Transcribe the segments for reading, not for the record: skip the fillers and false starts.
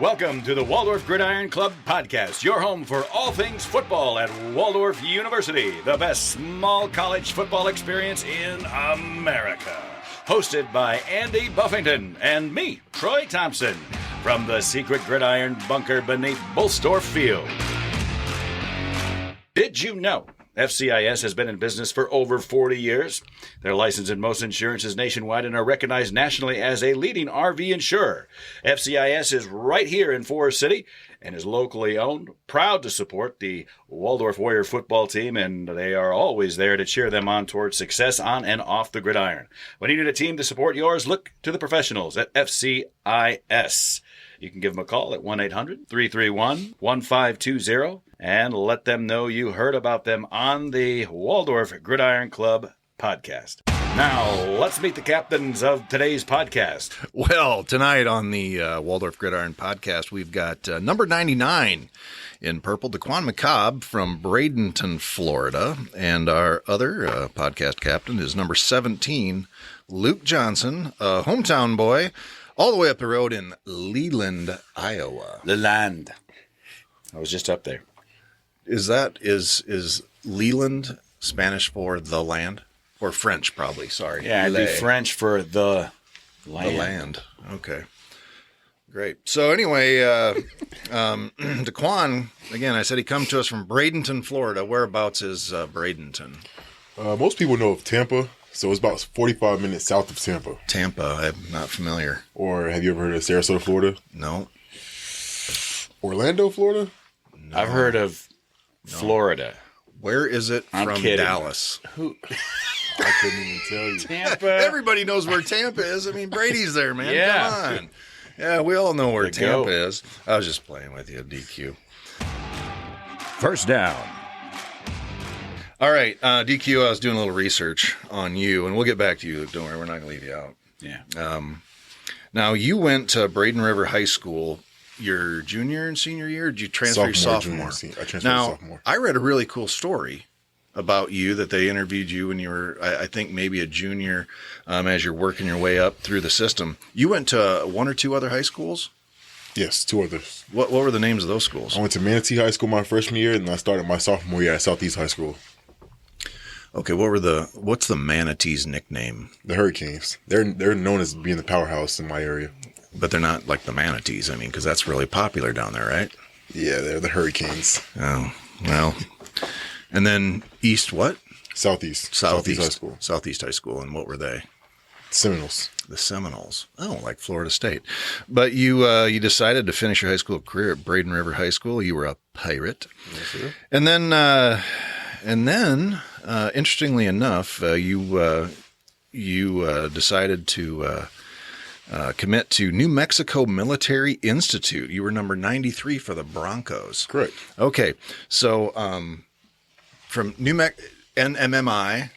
Welcome to the Waldorf Gridiron Club podcast, your home for all things football at Waldorf University, the best small college football experience in America. Hosted by Andy Buffington and me, Troy Thompson, from the secret gridiron bunker beneath Bullstorff Field. Did you know FCIS has been in business for over 40 years? They're licensed in most insurances nationwide and are recognized nationally as a leading RV insurer. FCIS is right here in Forest City and is locally owned, proud to support the Waldorf Warrior football team, and they are always there to cheer them on towards success on and off the gridiron. When you need a team to support yours, look to the professionals at FCIS. You can give them a call at 1-800-331-1520 and let them know you heard about them on the Waldorf Gridiron Club podcast. Now, let's meet the captains of today's podcast. Well, tonight on the Waldorf Gridiron podcast, we've got number 99 in purple, Deqwunn McCobb from Bradenton, Florida. And our other podcast captain is number 17, Luke Johnson, a hometown boy, all the way up the road in Leland, Iowa. Leland. I was just up there. Is Leland Spanish for the land? Or French, probably, sorry. Yeah, it'd be French for the land. The land. Okay. Great. So anyway, Deqwunn, again, I said he come to us from Bradenton, Florida. Whereabouts is Bradenton? Most people know of Tampa, so it's about 45 minutes south of Tampa. Tampa, I'm not familiar. Or have you ever heard of Sarasota, Florida? No. Orlando, Florida? No. I've heard of Florida. Where is it from Dallas? Who? I couldn't even tell you. Tampa. Everybody knows where Tampa is. I mean, Brady's there, man. Yeah. Come on. Yeah, we all know where Tampa is. I was just playing with you, DQ. First down. All right, DQ, I was doing a little research on you, and we'll get back to you. Don't worry, we're not going to leave you out. Yeah. Now, you went to Braden River High School your junior and senior year, or did you transfer your sophomore? I transferred sophomore. I read a really cool story about you that they interviewed you when you were, I think, maybe a junior as you're working your way up through the system. You went to one or two other high schools? Yes, two others. What were the names of those schools? I went to Manatee High School my freshman year, and I started my sophomore year at Southeast High School. Okay, what's the Manatees' nickname? The Hurricanes. They're known as being the powerhouse in my area. But they're not like the Manatees, I mean, because that's really popular down there, right? Yeah, they're the Hurricanes. Oh, well. And then East what? Southeast High School. Southeast High School. And what were they? Seminoles. The Seminoles. Oh, like Florida State. But you decided to finish your high school career at Braden River High School. You were a Pirate. Yes, sir. And then, interestingly enough, you decided to commit to New Mexico Military Institute. You were number 93 for the Broncos. Correct. Okay, so from NMMI,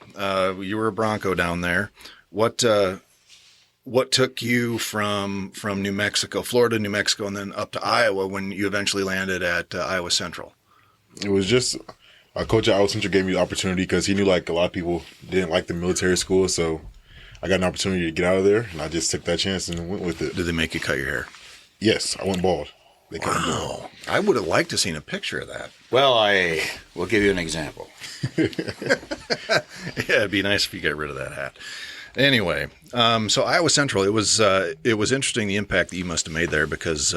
you were a Bronco down there. What took you from New Mexico, Florida, New Mexico, and then up to Iowa when you eventually landed at Iowa Central? It was just our coach at Iowa Central gave me the opportunity because he knew like a lot of people didn't like the military school, so I got an opportunity to get out of there, and I just took that chance and went with it. Did they make you cut your hair? Yes, I went bald. They cut me bald. Wow. I would have liked to have seen a picture of that. Well, I will give you an example. Yeah, it'd be nice if you get rid of that hat. Anyway, so Iowa Central, it was interesting the impact that you must have made there because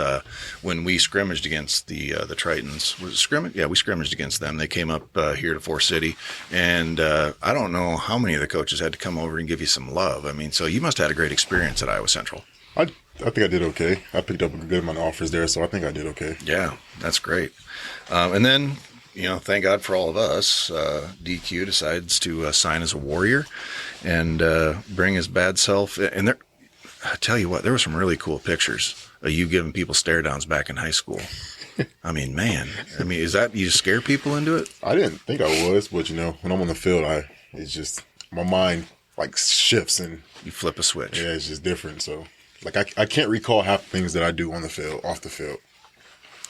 when we scrimmaged against the Tritons, was it scrimmage? Yeah, we scrimmaged against them. They came up here to Forest City, and I don't know how many of the coaches had to come over and give you some love. I mean, so you must have had a great experience at Iowa Central. I think I did okay. I picked up a good amount of offers there, so I think I did okay. Yeah, that's great. And then, thank God for all of us, DQ decides to sign as a Warrior and bring his bad self. And I tell you what, there were some really cool pictures of you giving people stare downs back in high school. I mean, man, is that you scare people into it? I didn't think I was, but when I'm on the field, it's just my mind like shifts and you flip a switch. Yeah, it's just different. So like I can't recall half the things that I do on the field, off the field.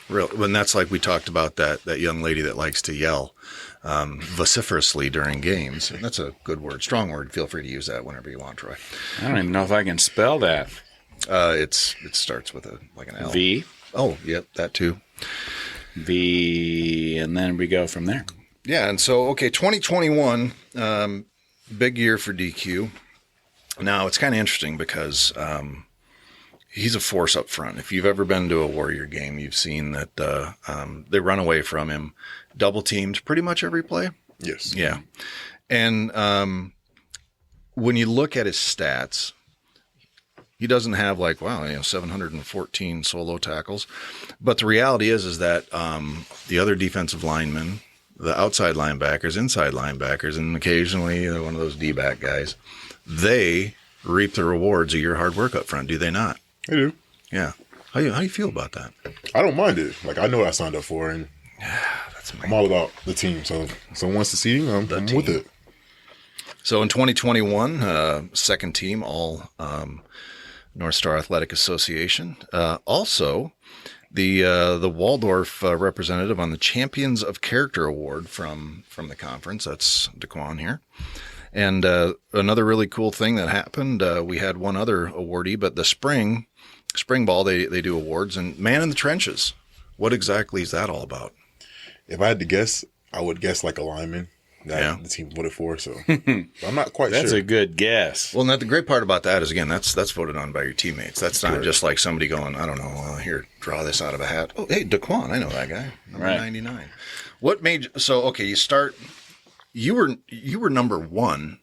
Real, when that's like we talked about that young lady that likes to yell vociferously during games. And that's a good word, strong word. Feel free to use that whenever you want, Troy. I don't even know if I can spell that. It starts with an L. V. Oh, yep, that too. V, and then we go from there. Yeah, and so, 2021, big year for DQ. Now, it's kind of interesting because he's a force up front. If you've ever been to a Warrior game, you've seen that they run away from him, double teamed pretty much every play. Yes. Yeah. And when you look at his stats, he doesn't have 714 solo tackles. But the reality is that the other defensive linemen, the outside linebackers, inside linebackers, and occasionally one of those D-back guys, they reap the rewards of your hard work up front, do they not? They do. Yeah. How you feel about that? I don't mind it. I know what I signed up for, and I'm all about the team. So if someone wants to see me, I'm with it. So in 2021, second team all North Star Athletic Association. Also, the Waldorf representative on the Champions of Character Award from the conference. That's Deqwunn here. And another really cool thing that happened, we had one other awardee, but the spring ball, they do awards. And Man in the Trenches, what exactly is that all about? If I had to guess, I would guess a lineman that the team voted for. So I'm not quite sure. That's a good guess. Well, the great part about that is, again, that's voted on by your teammates. That's not just like somebody going, I don't know, here, draw this out of a hat. Oh, hey, Deqwunn, I know that guy. Number 99. What made you start? You were number 1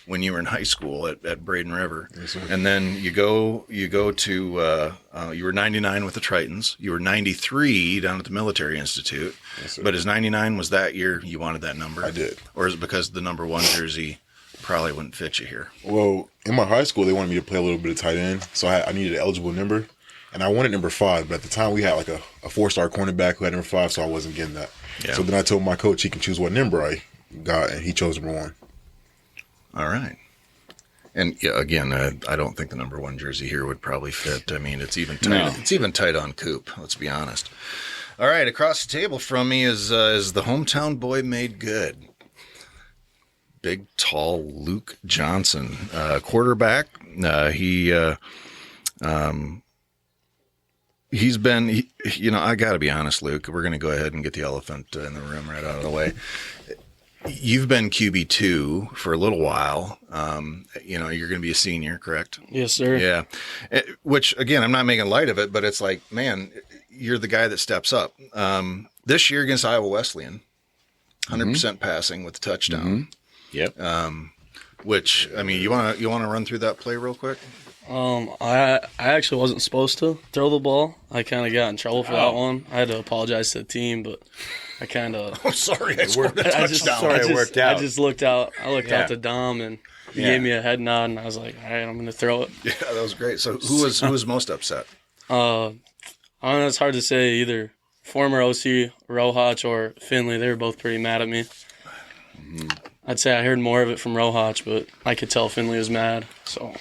when you were in high school at Braden River. Yes, sir. And then you go to you were 99 with the Tritons. You were 93 down at the Military Institute. Yes, sir. But as 99 was that year, you wanted that number? I did. Or is it because the number 1 jersey probably wouldn't fit you here? Well, in my high school, they wanted me to play a little bit of tight end, so I needed an eligible number, and I wanted number 5. But at the time, we had a 4-star cornerback who had number 5, so I wasn't getting that. Yeah. So then I told my coach he can choose what number I got, and he chose number 1. All right. And yeah, again, I don't think the number 1 jersey here would probably fit. I mean, it's even tight. No. It's even tight on Coop. Let's be honest. All right, across the table from me is the hometown boy made good. Big, tall Luke Johnson, quarterback. He's been. I got to be honest, Luke. We're going to go ahead and get the elephant in the room right out of the way. You've been QB2 for a little while. You're going to be a senior, correct? Yes, sir. Yeah. Which, again, I'm not making light of it, but it's like, man, you're the guy that steps up. This year against Iowa Wesleyan, 100% passing with a touchdown. Yep. Which, I mean, you want to run through that play real quick? I actually wasn't supposed to throw the ball. I kind of got in trouble for that one. I had to apologize to the team, but I kind of. Oh, sorry, I scored a I touchdown. worked out. I just looked out. I looked out to Dom, and he gave me a head nod, and I was like, "All right, I'm going to throw it." Yeah, that was great. So, who was most upset? I don't know. It's hard to say either. Former OC Rohach or Finley, they were both pretty mad at me. I'd say I heard more of it from Rohach, but I could tell Finley was mad. So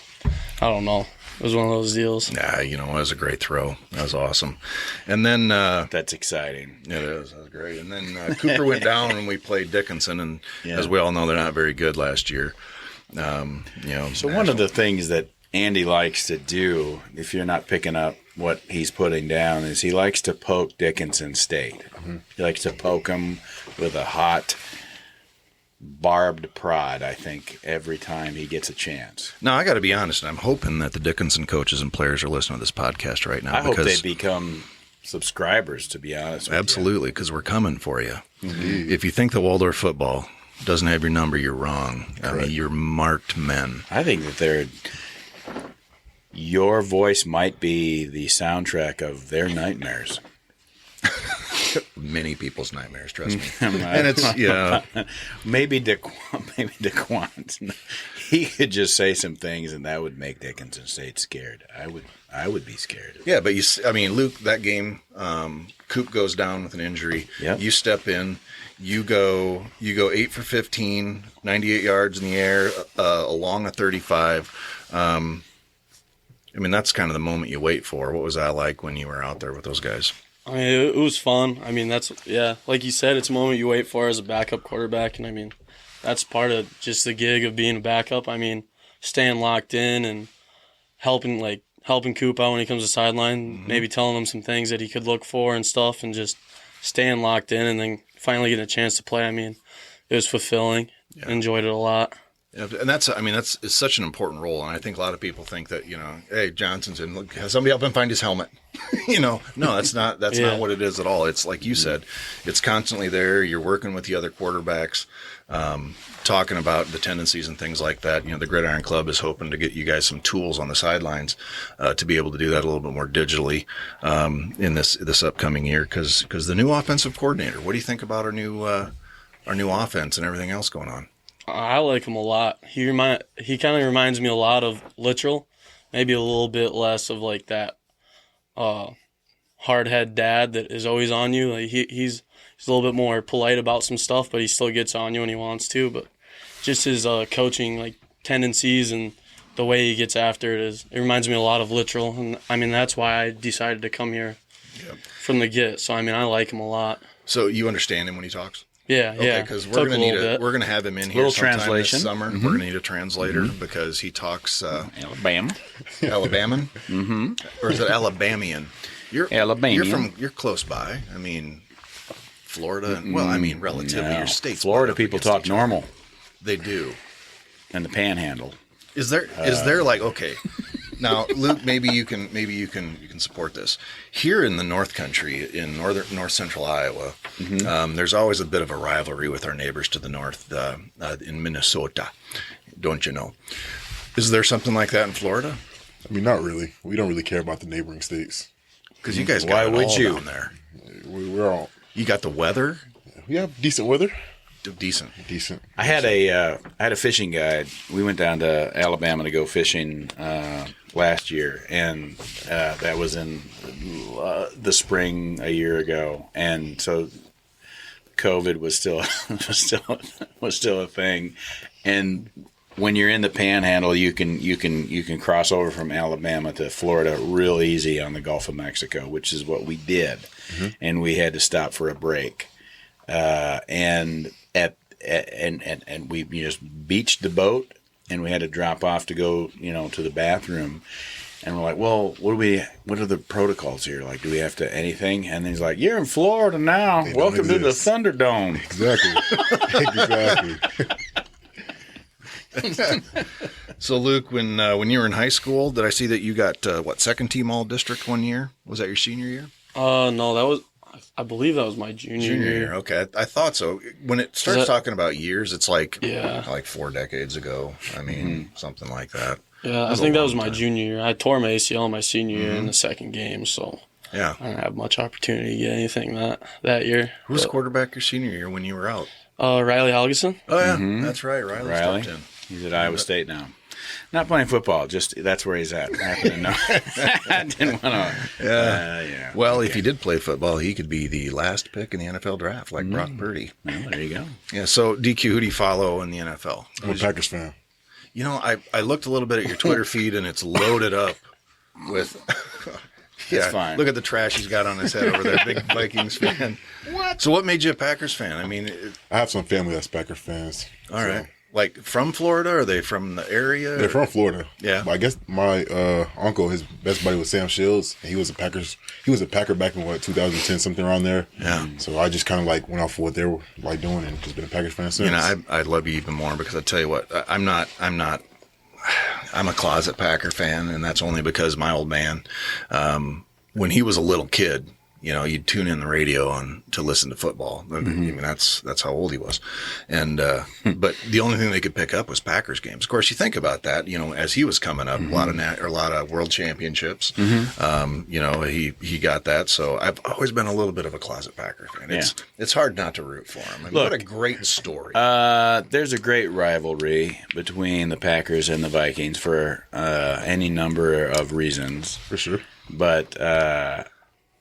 I don't know. It was one of those deals. Nah, it was a great throw. That was awesome. And then That's exciting. it is. That was great. And then Cooper went down when we played Dickinson, and as we all know, they're not very good last year. So one of the things that Andy likes to do, if you're not picking up what he's putting down, is he likes to poke Dickinson State. He likes to poke them with a hot, barbed prod, I think, every time he gets a chance. Now, I got to be honest, and I'm hoping that the Dickinson coaches and players are listening to this podcast right now. I hope they become subscribers, to be honest with Absolutely, because we're coming for you. If you think the Waldorf football doesn't have your number, you're wrong. I mean, you're marked men. I think that your voice might be the soundtrack of their nightmares. Many people's nightmares, trust me. And it's, Maybe Deqwunn. He could just say some things, and that would make Dickinson State scared. I would be scared. Yeah, but Luke, that game, Coop goes down with an injury. Yep. You step in. You go 8 for 15, 98 yards in the air, along a 35. That's kind of the moment you wait for. What was that like when you were out there with those guys? I mean, it was fun. I mean, like you said, it's a moment you wait for as a backup quarterback, and I mean, that's part of just the gig of being a backup. I mean, staying locked in and helping, like, helping Coop out when he comes to sideline, maybe telling him some things that he could look for and stuff, and just staying locked in, and then finally getting a chance to play. I mean, it was fulfilling. Yeah. Enjoyed it a lot. Yeah, and that's it's such an important role, and I think a lot of people think that, hey, Johnson's in. Look, has somebody help him find his helmet? No, that's not what it is at all. It's like you said, it's constantly there. You're working with the other quarterbacks, talking about the tendencies and things like that. The Gridiron Club is hoping to get you guys some tools on the sidelines to be able to do that a little bit more digitally in this upcoming year, because the new offensive coordinator. What do you think about our new offense and everything else going on? I like him a lot. He kind of reminds me a lot of Littrell, maybe a little bit less of like that hard-head dad that is always on you. Like he's a little bit more polite about some stuff, but he still gets on you when he wants to. But just his coaching like tendencies and the way he gets after it reminds me a lot of Littrell, and I mean that's why I decided to come here from the get. So I mean I like him a lot. So you understand him when he talks? Yeah, okay, because we're gonna have him in here sometime translation this summer. We're gonna need a translator because he talks Alabama, or is it Alabamian? You're Alabamian. You're close by. I mean, Florida. And, well, I mean, relatively, your state's Florida people talk normal. They do. And the Panhandle. Is there like, okay? Now, Luke, maybe you can support this. Here in the North Country, in north central Iowa, there's always a bit of a rivalry with our neighbors to the north in Minnesota. Don't you know? Is there something like that in Florida? I mean, not really. We don't really care about the neighboring states. Because you guys got it all down there. We're all. You got the weather. We have decent weather. Decent. I had a fishing guide. We went down to Alabama to go fishing last year, and that was in the spring a year ago, and so COVID was still a thing. And when you're in the Panhandle, you can cross over from Alabama to Florida real easy on the Gulf of Mexico, which is what we did, and we had to stop for a break, and we just beached the boat, and we had to drop off to go to the bathroom, and we're like, well, what are the protocols here? Like, do we have to anything? And he's like, you're in Florida now. Welcome to the Thunderdome. Exactly. So, Luke, when you were in high school, did I see that you got second team all district one year? Was that your senior year? No, I believe that was my junior year. Okay, I thought so. When it starts talking about years, it's like 4 decades ago. I mean, something like that. Yeah, I think that was my junior year. I tore my ACL my senior year in the second game, so I didn't have much opportunity to get anything that year. Who was quarterback your senior year when you were out? Riley Helgeson. Oh, yeah, that's right. Riley. He's at Iowa State now. Not playing football, just that's where he's at. I happen to know. I didn't want to. Well, if he did play football, he could be the last pick in the NFL draft, like Brock Purdy. Well, there you go. Yeah. So, DQ, who do you follow in the NFL? I'm a Packers fan. I looked a little bit at your Twitter feed, and it's loaded up with. It's fine. Look at the trash he's got on his head over there, big Vikings fan. What? So, what made you a Packers fan? I mean, I have some family that's Packers fans. All right. Like from Florida? Are they from the area? They're from Florida. Yeah. But I guess my uncle, his best buddy was Sam Shields, and he was a Packer back in 2010, something around there. Yeah. So I just kind of like went off for what they were like doing, and just been a Packers fan since. I love you even more because I tell you what, I'm a closet Packer fan, and that's only because my old man, when he was a little kid, you'd tune in the radio on to listen to football. I mean, that's how old he was, and but the only thing they could pick up was Packers games. Of course, you think about that. As he was coming up, a lot of world championships. He got that. So I've always been a little bit of a closet Packer fan. It's hard not to root for him. I mean, what a great story. There's a great rivalry between the Packers and the Vikings for any number of reasons. For sure, but.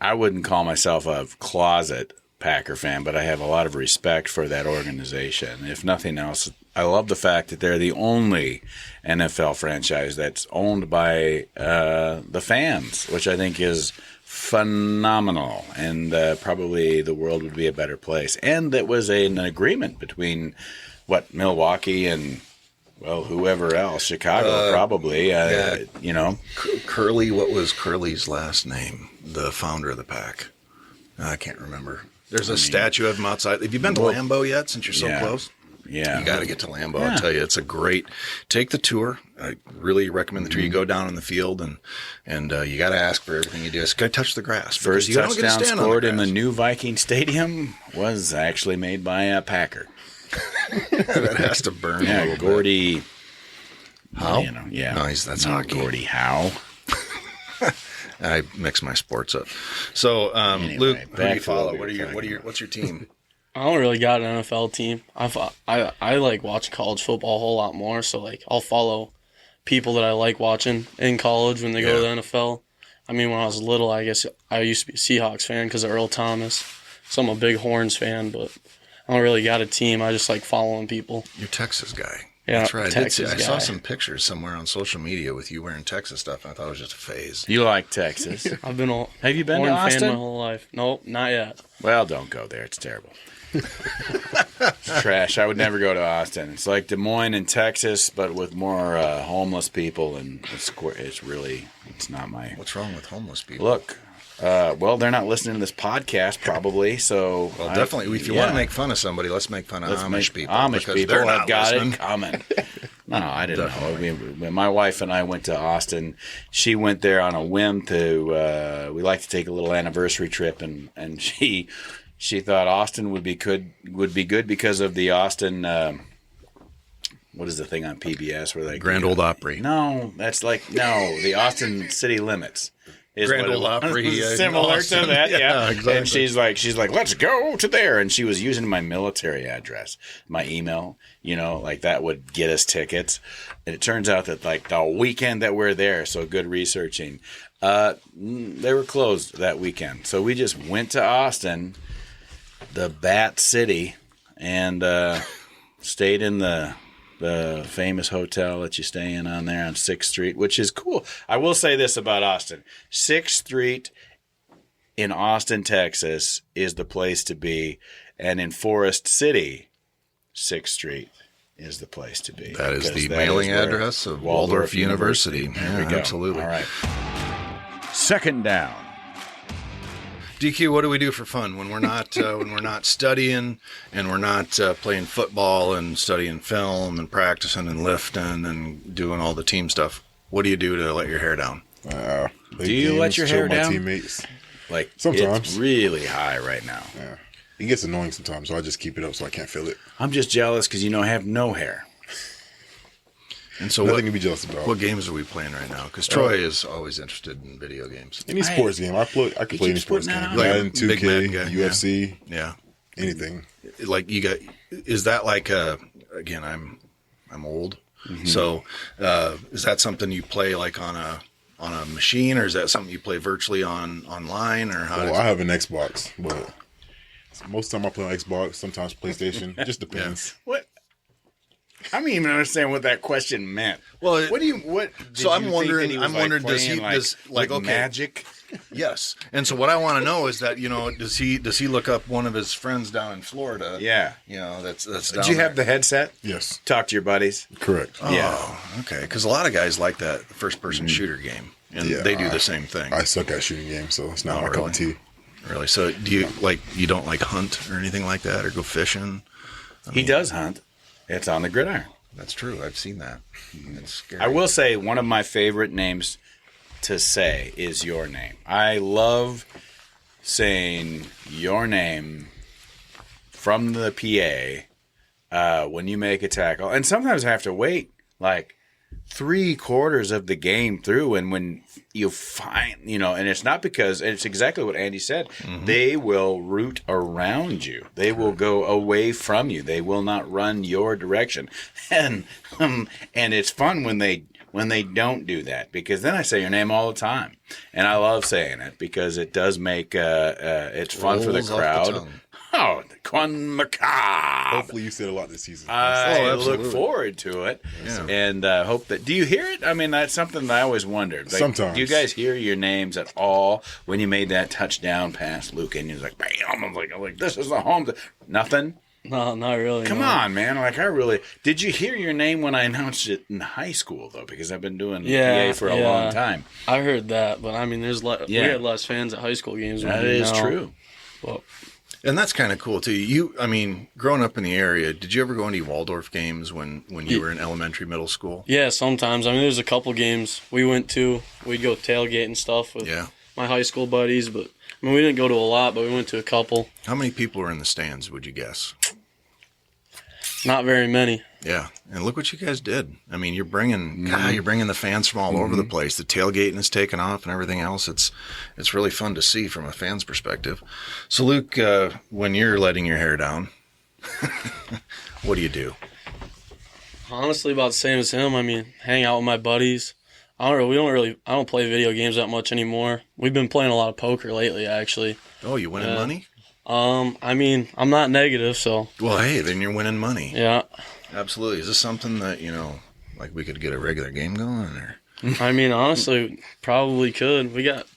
I wouldn't call myself a closet Packer fan, but I have a lot of respect for that organization. If nothing else, I love the fact that they're the only NFL franchise that's owned by the fans, which I think is phenomenal, and probably the world would be a better place. And that was an agreement between, Milwaukee and Well, whoever else, Chicago probably. You know, Curly. What was Curly's last name? The founder of the pack. I can't remember. There's a statue of him outside. Have you been to Lambeau yet? Since you're so close. Yeah, you got to get to Lambeau. I'll tell you, it's a great. Take the tour. I really recommend the tour. You go down in the field and you got to ask for everything you do. Just go touch the grass. First touchdown scored in the new Viking Stadium was actually made by a Packer. That has to burn. Yeah, a little Gordy. bit. Howe? You know, yeah. No, that's hockey. Gordie Howe. I mix my sports up. So, Anyway, Luke, who do back you to follow? what we were talking about. What's your team? I don't really got an NFL team. I like watching college football a whole lot more. So like I'll follow people that I like watching in college when they go to the NFL. I mean, when I was little, I guess I used to be a Seahawks fan because of Earl Thomas. So I'm a big Horns fan, but I don't really got a team. I just like following people. You're a Texas guy. Yeah, That's right. Texas I saw guy. some pictures somewhere on social media with you wearing Texas stuff, and I thought it was just a phase. You like Texas? I've been a Have you been Horn to fan Austin? my whole life. Nope, not yet. Well, don't go there. It's terrible. It's trash. I would never go to Austin. It's like Des Moines in Texas, but with more homeless people, and it's not my. What's wrong with homeless people? Look, well, they're not listening to this podcast probably, so Well, definitely. If you want to make fun of somebody, let's make fun of Amish people. Amish because people they're have not got listening. it coming. No, I didn't know. My wife and I went to Austin. She went there on a whim to. We like to take a little anniversary trip, and she thought Austin would be good because of the Austin. What is the thing on PBS where they Grand Ole Opry. No, that's the Austin City Limits. Grand Ole Opry, similar Austin. to that, yeah. exactly. And she's like, let's go to there, and she was using my military address, my email, like that would get us tickets. And it turns out that like the weekend that we're there, so good researching, they were closed that weekend, so we just went to Austin, the Bat City, and stayed in the famous hotel that you stay in on there on 6th Street, which is cool. I will say this about Austin. 6th Street in Austin, Texas is the place to be. And in Forest City, 6th Street is the place to be. That is because the mailing address of Waldorf University. There we go. Absolutely. All right. Second down. DQ, what do we do for fun when we're not studying and we're not playing football and studying film and practicing and lifting and doing all the team stuff? What do you do to let your hair down? Do you let your hair down? My teammates. Like Sometimes. It's really high right now. Yeah, it gets annoying sometimes, so I just keep it up so I can't feel it. I'm just jealous because I have no hair. And so Nothing to be jealous about. What games are we playing right now? Because Troy is always interested in video games. Any sports game. I can play any sports game. putting that on. Madden, Like a big Madden 2K, guy, UFC, Yeah. anything. Like is that like again, I'm old. Mm-hmm. So is that something you play like on a machine, or is that something you play virtually online, or how? Well, I have an Xbox, but most of the time I play on Xbox, sometimes PlayStation. It just depends. What? I don't even understand what that question meant. Well, what do you? What? So I'm wondering. I'm wondering. Does he? playing, like okay, magic? Yes. And so what I want to know is that does he look up one of his friends down in Florida? Yeah. That's. Did you have the headset? Yes, Talk to your buddies. correct. Yeah. Oh, okay. Because a lot of guys like that first-person shooter game, and Yeah, they do the same thing. I suck at shooting games, so it's not my cup of tea. Really? So do you you don't like hunt or anything like that, or go fishing? He does hunt. It's on the gridiron. That's true. I've seen that. It's scary. I will say one of my favorite names to say is your name. I love saying your name from the PA when you make a tackle. And sometimes I have to wait like 3/4 of the game through, and when you find, and it's not because, it's exactly what Andy said. Mm-hmm. They will root around you. They will go away from you. They will not run your direction. And it's fun when they don't do that, because then I say your name all the time, and I love saying it because it does make it's fun for the Rolls off the crowd. tongue. Oh, Deqwunn McCobb. Hopefully you said a lot this season. I look absolutely. forward to it, Yeah. and hope that. Do you hear it? I mean, that's something that I always wondered. Like, Sometimes. do you guys hear your names at all when you made that touchdown pass, Luke? And he was like, "Bam!" I'm like, this is the home. Nothing. No, not really. Come no. on, man. Like, did you hear your name when I announced it in high school, though? Because I've been doing PA for a long time. I heard that, but I mean, we had less fans at high school games. That is true. Well, And that's kind of cool too. I mean, growing up in the area, did you ever go any Waldorf games when you were in elementary, middle school? yeah, sometimes. I mean, there's a couple games we went to. We'd go tailgate and stuff with my high school buddies, but I mean, we didn't go to a lot, but we went to a couple. How many people were in the stands, would you guess? Not very many. Yeah, and look what you guys did. I mean, you're bringing the fans from all over the place. The tailgating is taking off and everything else. It's really fun to see from a fan's perspective. So, Luke, when you're letting your hair down, what do you do? Honestly, about the same as him. I mean, hang out with my buddies. I don't play video games that much anymore. We've been playing a lot of poker lately, actually. Oh, you winning money? I mean, I'm not negative, so. Well, hey, then you're winning money. Yeah. Absolutely. Is this something that, like we could get a regular game going? Or? I mean, honestly, probably could. We got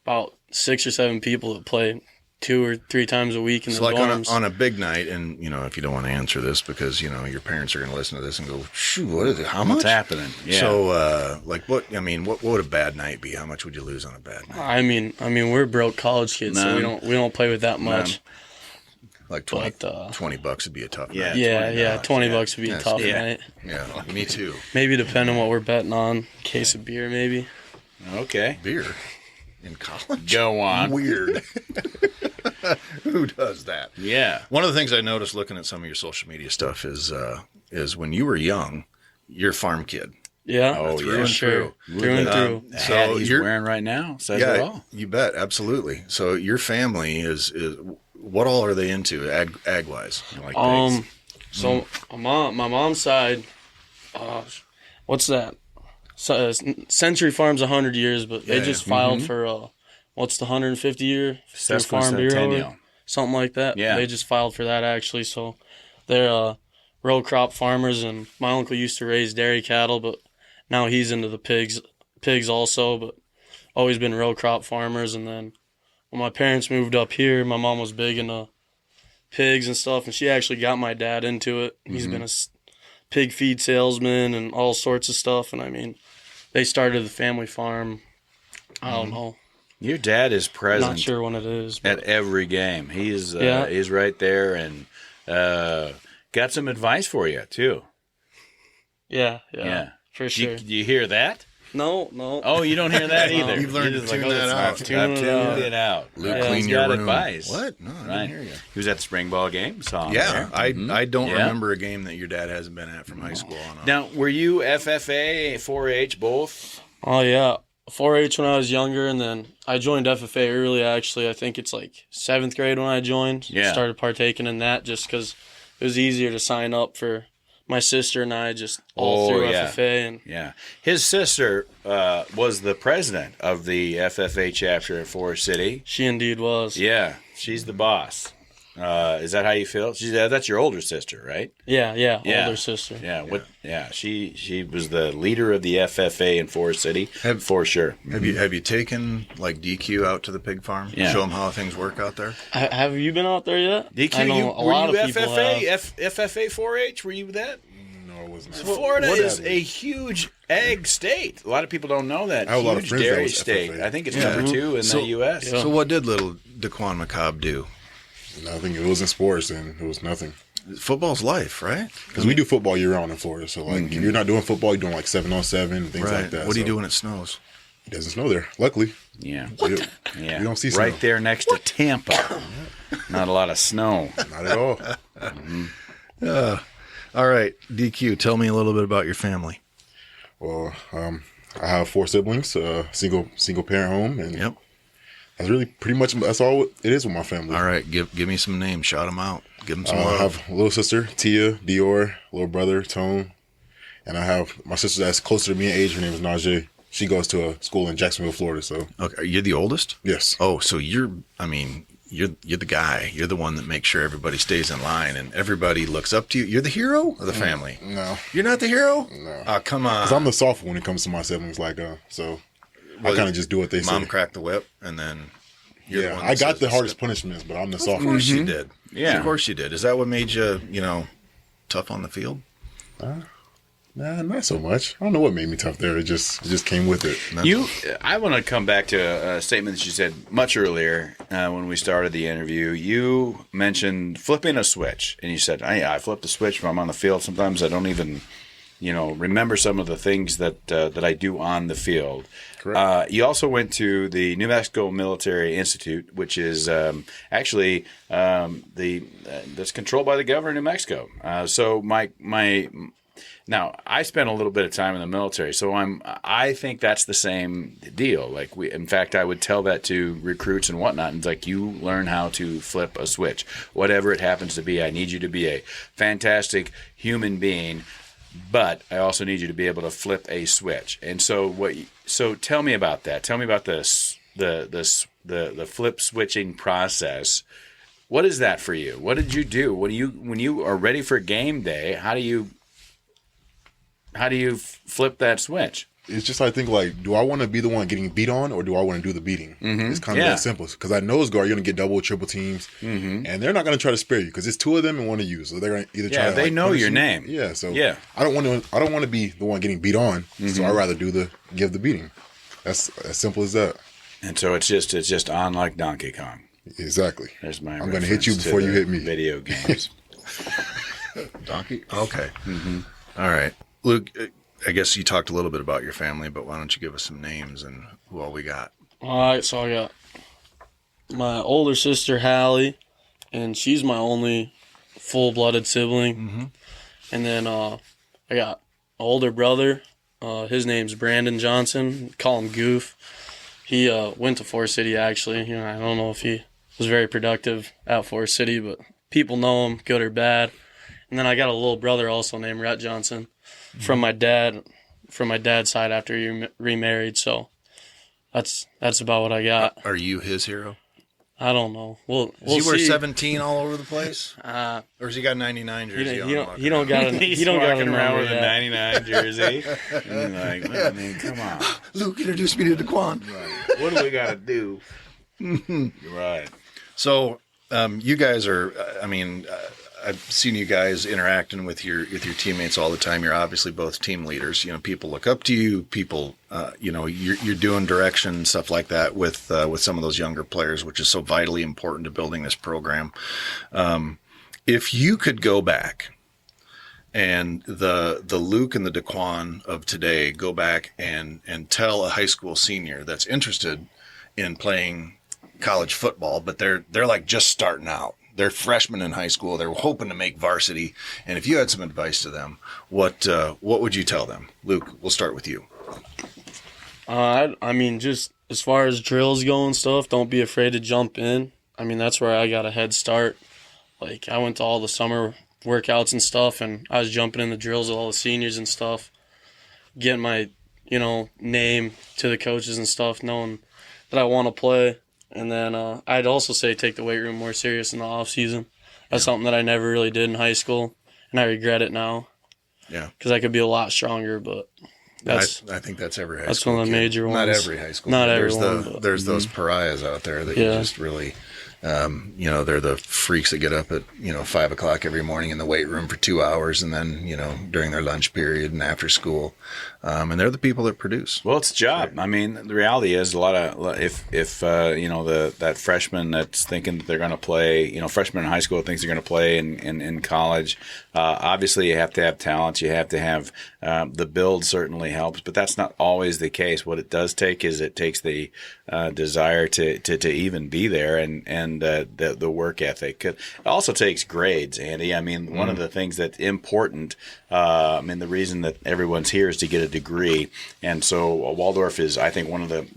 about 6 or 7 people that play 2 or 3 times a week in the dorms. On a big night, and if you don't want to answer this because your parents are going to listen to this and go, shoot, what is it? How much? What's happening? Yeah. So, what would a bad night be? How much would you lose on a bad night? I mean, we're broke college kids, so we don't play with that much. Like 20 $20 would be a tough Yeah. night. Yeah, $20 would be a tough night. Yeah, me too. Maybe depending on what we're betting on, case of beer, maybe. Okay. Beer in college? Go on. Weird. Who does that? Yeah. One of the things I noticed looking at some of your social media stuff is when you were young, you're a farm kid. Yeah. Oh, through yeah. and through. Through and through. The So hat he's you're- wearing right now says it all. you bet, absolutely. So your family is what all are they into ag wise? Like pigs. So my mom's side, what's that? So, Century Farm's 100 years, but they just filed for what's the 150 year through Farm Bureau, Sesquicentennial. something like that. Yeah. They just filed for that actually. So they're row crop farmers, and my uncle used to raise dairy cattle, but now he's into the pigs also, but always been row crop farmers. And then when my parents moved up here, my mom was big into pigs and stuff, and she actually got my dad into it. He's been a pig feed salesman and all sorts of stuff, and I mean, they started the family farm. I don't know. Your dad is present Not sure when it is. at But every game. He's right there and got some advice for you too. yeah, Yeah. for sure. Do you hear that? No. Oh, you don't hear that either. You've learned You're to just tune like, that it's out. not- Tune I've it tuned out. it out. Luke, Right. clean He's your got room. advice. What? No, I Right. didn't hear you. He was at the spring ball game. Saw him Yeah, there. I don't Yeah. remember a game that your dad hasn't been at from high school on. Now, were you FFA, 4-H, both? Oh yeah, 4-H when I was younger, and then I joined FFA early. Actually, I think it's like 7th grade when I joined. Yeah. Started partaking in that just because it was easier to sign up for my sister and I just all through FFA. And Yeah. His sister was the president of the FFA chapter at Forest City. she indeed was. Yeah, she's the boss. Is that how you feel? That's your older sister, right? Yeah, Yeah. older sister. Yeah. She was the leader of the FFA in Forest City, for sure. Have you taken like DQ out to the pig farm? Yeah. Show them how things work out there. Have you been out there yet? DQ, I know a were lot you of people FFA? have. FFA 4-H? Were you that? No, it was not. Florida is a huge egg state. A lot of people don't know that. I have a lot of Huge friends that dairy was state. FFA. I think it's number 2 in the U.S. Yeah. So what did little Deqwunn McCobb do? Nothing. It was in sports, and it was nothing. Football's life, right? Because we do football year round in Florida. So, like, if you're not doing football, you're doing like 7-on-7 and things like that. What are you So, doing? It snows. It doesn't snow there, luckily. Yeah. Yeah. Yeah. We don't see snow. right there next to Tampa. Not a lot of snow. Not at all. All right, DQ. Tell me a little bit about your family. Well, I have 4 siblings, single parent home, and Yep. that's really pretty much that's all it is with my family. All right, give me some names. Shout them out. Give them some I love. have a little sister, Tia, Dior, little brother, Tone, and I have my sister that's closer to me in age. Her name is Najee. She goes to a school in Jacksonville, Florida. So Okay, you're the oldest. yes, Oh, so you're the guy. You're the one that makes sure everybody stays in line and everybody looks up to you. You're the hero of the family. no, You're not the hero? No. Oh, come on. 'cause I'm the soft one when it comes to my siblings. Like, so I kind of just do what they Mom say. cracked the whip and then You're the Yeah, one I that got says the it's hardest good. punishments, but I'm the Of sophomore. course you did. Yeah. Of course you did. Is that what made you, tough on the field? Nah, not so much. I don't know what made me tough there. It just came with it. I want to come back to a statement that you said much earlier when we started the interview. You mentioned flipping a switch, and you said, I flip the switch when I'm on the field. Sometimes I don't even, remember some of the things that I do on the field. Correct. You also went to the New Mexico Military Institute, which is actually that's controlled by the governor of New Mexico. So now, I spent a little bit of time in the military, so I think that's the same deal. Like in fact, I would tell that to recruits and whatnot. And it's like, you learn how to flip a switch, whatever it happens to be. I need you to be a fantastic human being, but I also need you to be able to flip a switch. And so so tell me about that. Tell me about the flip switching process. What is that for you? What did you do when you are ready for game day? How do you flip that switch? It's just, I think, like, do I want to be the one getting beat on, or do I want to do the beating? It's kind of that simple. Because at nose guard, you're going to get double, triple teams, and they're not going to try to spare you because it's two of them and one of you. So they're going to either try to, they know punish your you. name. Yeah, so Yeah. I don't want to be the one getting beat on. So I'd rather give the beating. That's as simple as that. And so it's just on like Donkey Kong. Exactly. There's my. I'm going to hit you reference to before you the hit me. Video games. Donkey? Okay. All right. Luke, I guess you talked a little bit about your family, but why don't you give us some names and who all we got? All right, so I got my older sister, Hallie, and she's my only full-blooded sibling. And then I got an older brother. His name's Brandon Johnson. Call him Goof. He went to Forest City, actually. I don't know if he was very productive at Forest City, but people know him, good or bad. And then I got a little brother also named Rhett Johnson from my dad's side after he remarried. So that's about what I got. Are you his hero? I don't know. We'll Does he wear see. 17 all over the place? Or has he got 99 jersey on? He don't got a He's he don't got a walking around number with a yet. 99 jersey. And like, well, I mean, come on. Luke introduced me to Deqwunn. Right. What do we got to do? Right. So you guys are, I've seen you guys interacting with your teammates all the time. You're obviously both team leaders. People look up to you. People, you're doing direction and stuff like that with some of those younger players, which is so vitally important to building this program. If you could go back and the Luke and the Deqwunn of today go back and tell a high school senior that's interested in playing college football, but they're like just starting out. They're freshmen in high school. They're hoping to make varsity. And if you had some advice to them, what would you tell them? Luke, we'll start with you. Just as far as drills go and stuff, don't be afraid to jump in. That's where I got a head start. Like, I went to all the summer workouts and stuff, and I was jumping in the drills with all the seniors and stuff, getting my, name to the coaches and stuff, knowing that I want to play. And then I'd also say take the weight room more serious in the off season. That's something that I never really did in high school, and I regret it now. Yeah, because I could be a lot stronger. But I think that's every high that's school. One of the major ones. Not every high school. Not there's everyone. There's those pariahs out there that you just really. They're the freaks that get up at 5 o'clock every morning in the weight room for 2 hours, and then during their lunch period and after school, and they're the people that produce. Well, it's a job. The reality is a lot of if that freshman that's thinking that they're going to play, freshman in high school thinks they're going to play in college. Obviously, you have to have talent. You have to have the build certainly helps, but that's not always the case. What it does take is it takes the desire to even be there and the work ethic. It also takes grades, Andy. One of the things that's important, the reason that everyone's here is to get a degree. And so Waldorf is, I think, one of the,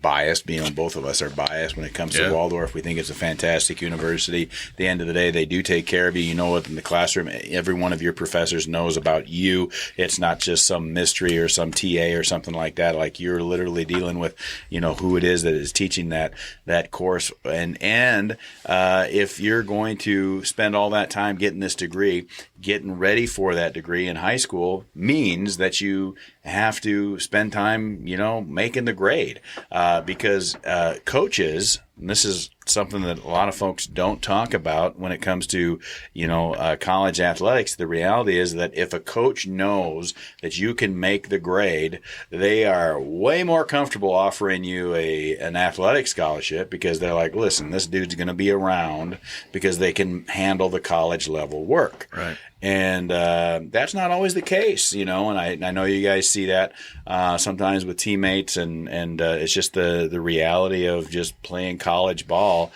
biased, both of us are biased when it comes to Waldorf. We think it's a fantastic university. At the end of the day, they do take care of you. You know what, in the classroom, every one of your professors knows about you. It's not just some mystery or some TA or something like that. Like, you're literally dealing with, who it is that is teaching that course. And if you're going to spend all that time getting this degree, getting ready for that degree in high school means that you have to spend time, making the grade, because coaches and this is something that a lot of folks don't talk about when it comes to, college athletics. The reality is that if a coach knows that you can make the grade, they are way more comfortable offering you an athletic scholarship, because they're like, listen, this dude's going to be around because they can handle the college level work. Right. And that's not always the case, and I know you guys see that sometimes with teammates, and it's just the reality of just playing college ball.